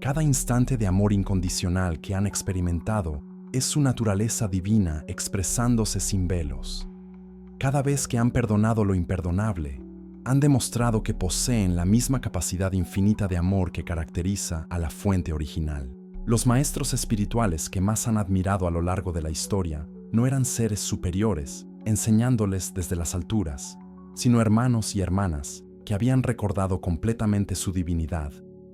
Cada instante de amor incondicional que han experimentado es su naturaleza divina expresándose sin velos. Cada vez que han perdonado lo imperdonable, han demostrado que poseen la misma capacidad infinita de amor que caracteriza a la fuente original. Los maestros espirituales que más han admirado a lo largo de la historia no eran seres superiores, enseñándoles desde las alturas, sino hermanos y hermanas que habían recordado completamente su divinidad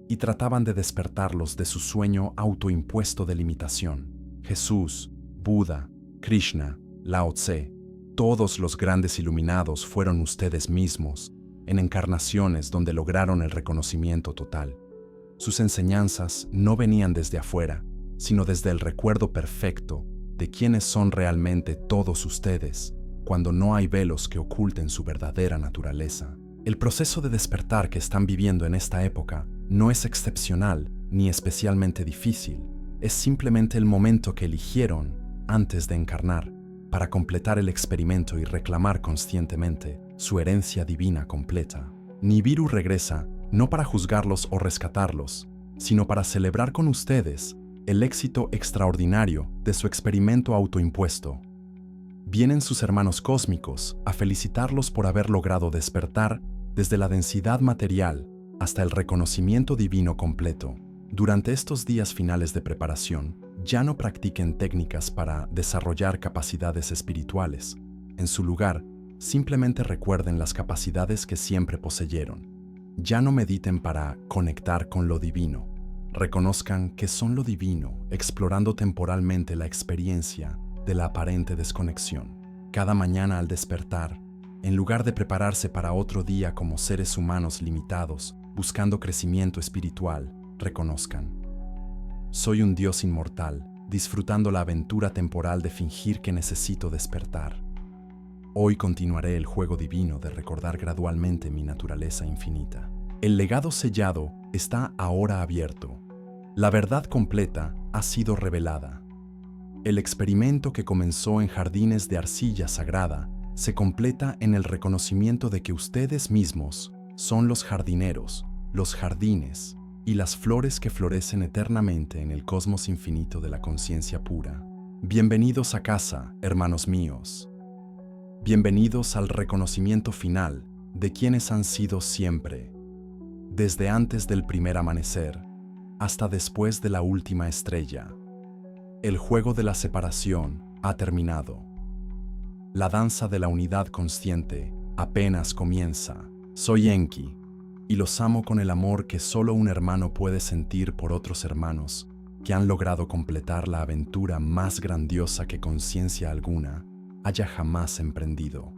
y trataban de despertarlos de su sueño autoimpuesto de limitación. Jesús, Buda, Krishna, Lao Tse, todos los grandes iluminados fueron ustedes mismos, en encarnaciones donde lograron el reconocimiento total. Sus enseñanzas no venían desde afuera, sino desde el recuerdo perfecto de quiénes son realmente todos ustedes, cuando no hay velos que oculten su verdadera naturaleza. El proceso de despertar que están viviendo en esta época no es excepcional ni especialmente difícil, es simplemente el momento que eligieron antes de encarnar para completar el experimento y reclamar conscientemente su herencia divina completa. Nibiru regresa no para juzgarlos o rescatarlos, sino para celebrar con ustedes el éxito extraordinario de su experimento autoimpuesto. Vienen sus hermanos cósmicos a felicitarlos por haber logrado despertar desde la densidad material hasta el reconocimiento divino completo. Durante estos días finales de preparación, ya no practiquen técnicas para desarrollar capacidades espirituales. En su lugar, Simplemente recuerden las capacidades que siempre poseyeron. Ya no mediten para conectar con lo divino. Reconozcan que son lo divino, explorando temporalmente la experiencia de la aparente desconexión. Cada mañana al despertar, en lugar de prepararse para otro día como seres humanos limitados, buscando crecimiento espiritual, reconozcan: soy un Dios inmortal, disfrutando la aventura temporal de fingir que necesito despertar. Hoy continuaré el juego divino de recordar gradualmente mi naturaleza infinita. El legado sellado está ahora abierto. La verdad completa ha sido revelada. El experimento que comenzó en jardines de arcilla sagrada se completa en el reconocimiento de que ustedes mismos son los jardineros, los jardines y las flores que florecen eternamente en el cosmos infinito de la conciencia pura. Bienvenidos a casa, hermanos míos. Bienvenidos al reconocimiento final de quienes han sido siempre, desde antes del primer amanecer hasta después de la última estrella. El juego de la separación ha terminado. La danza de la unidad consciente apenas comienza. Soy Enki, y los amo con el amor que solo un hermano puede sentir por otros hermanos que han logrado completar la aventura más grandiosa que conciencia alguna haya jamás emprendido.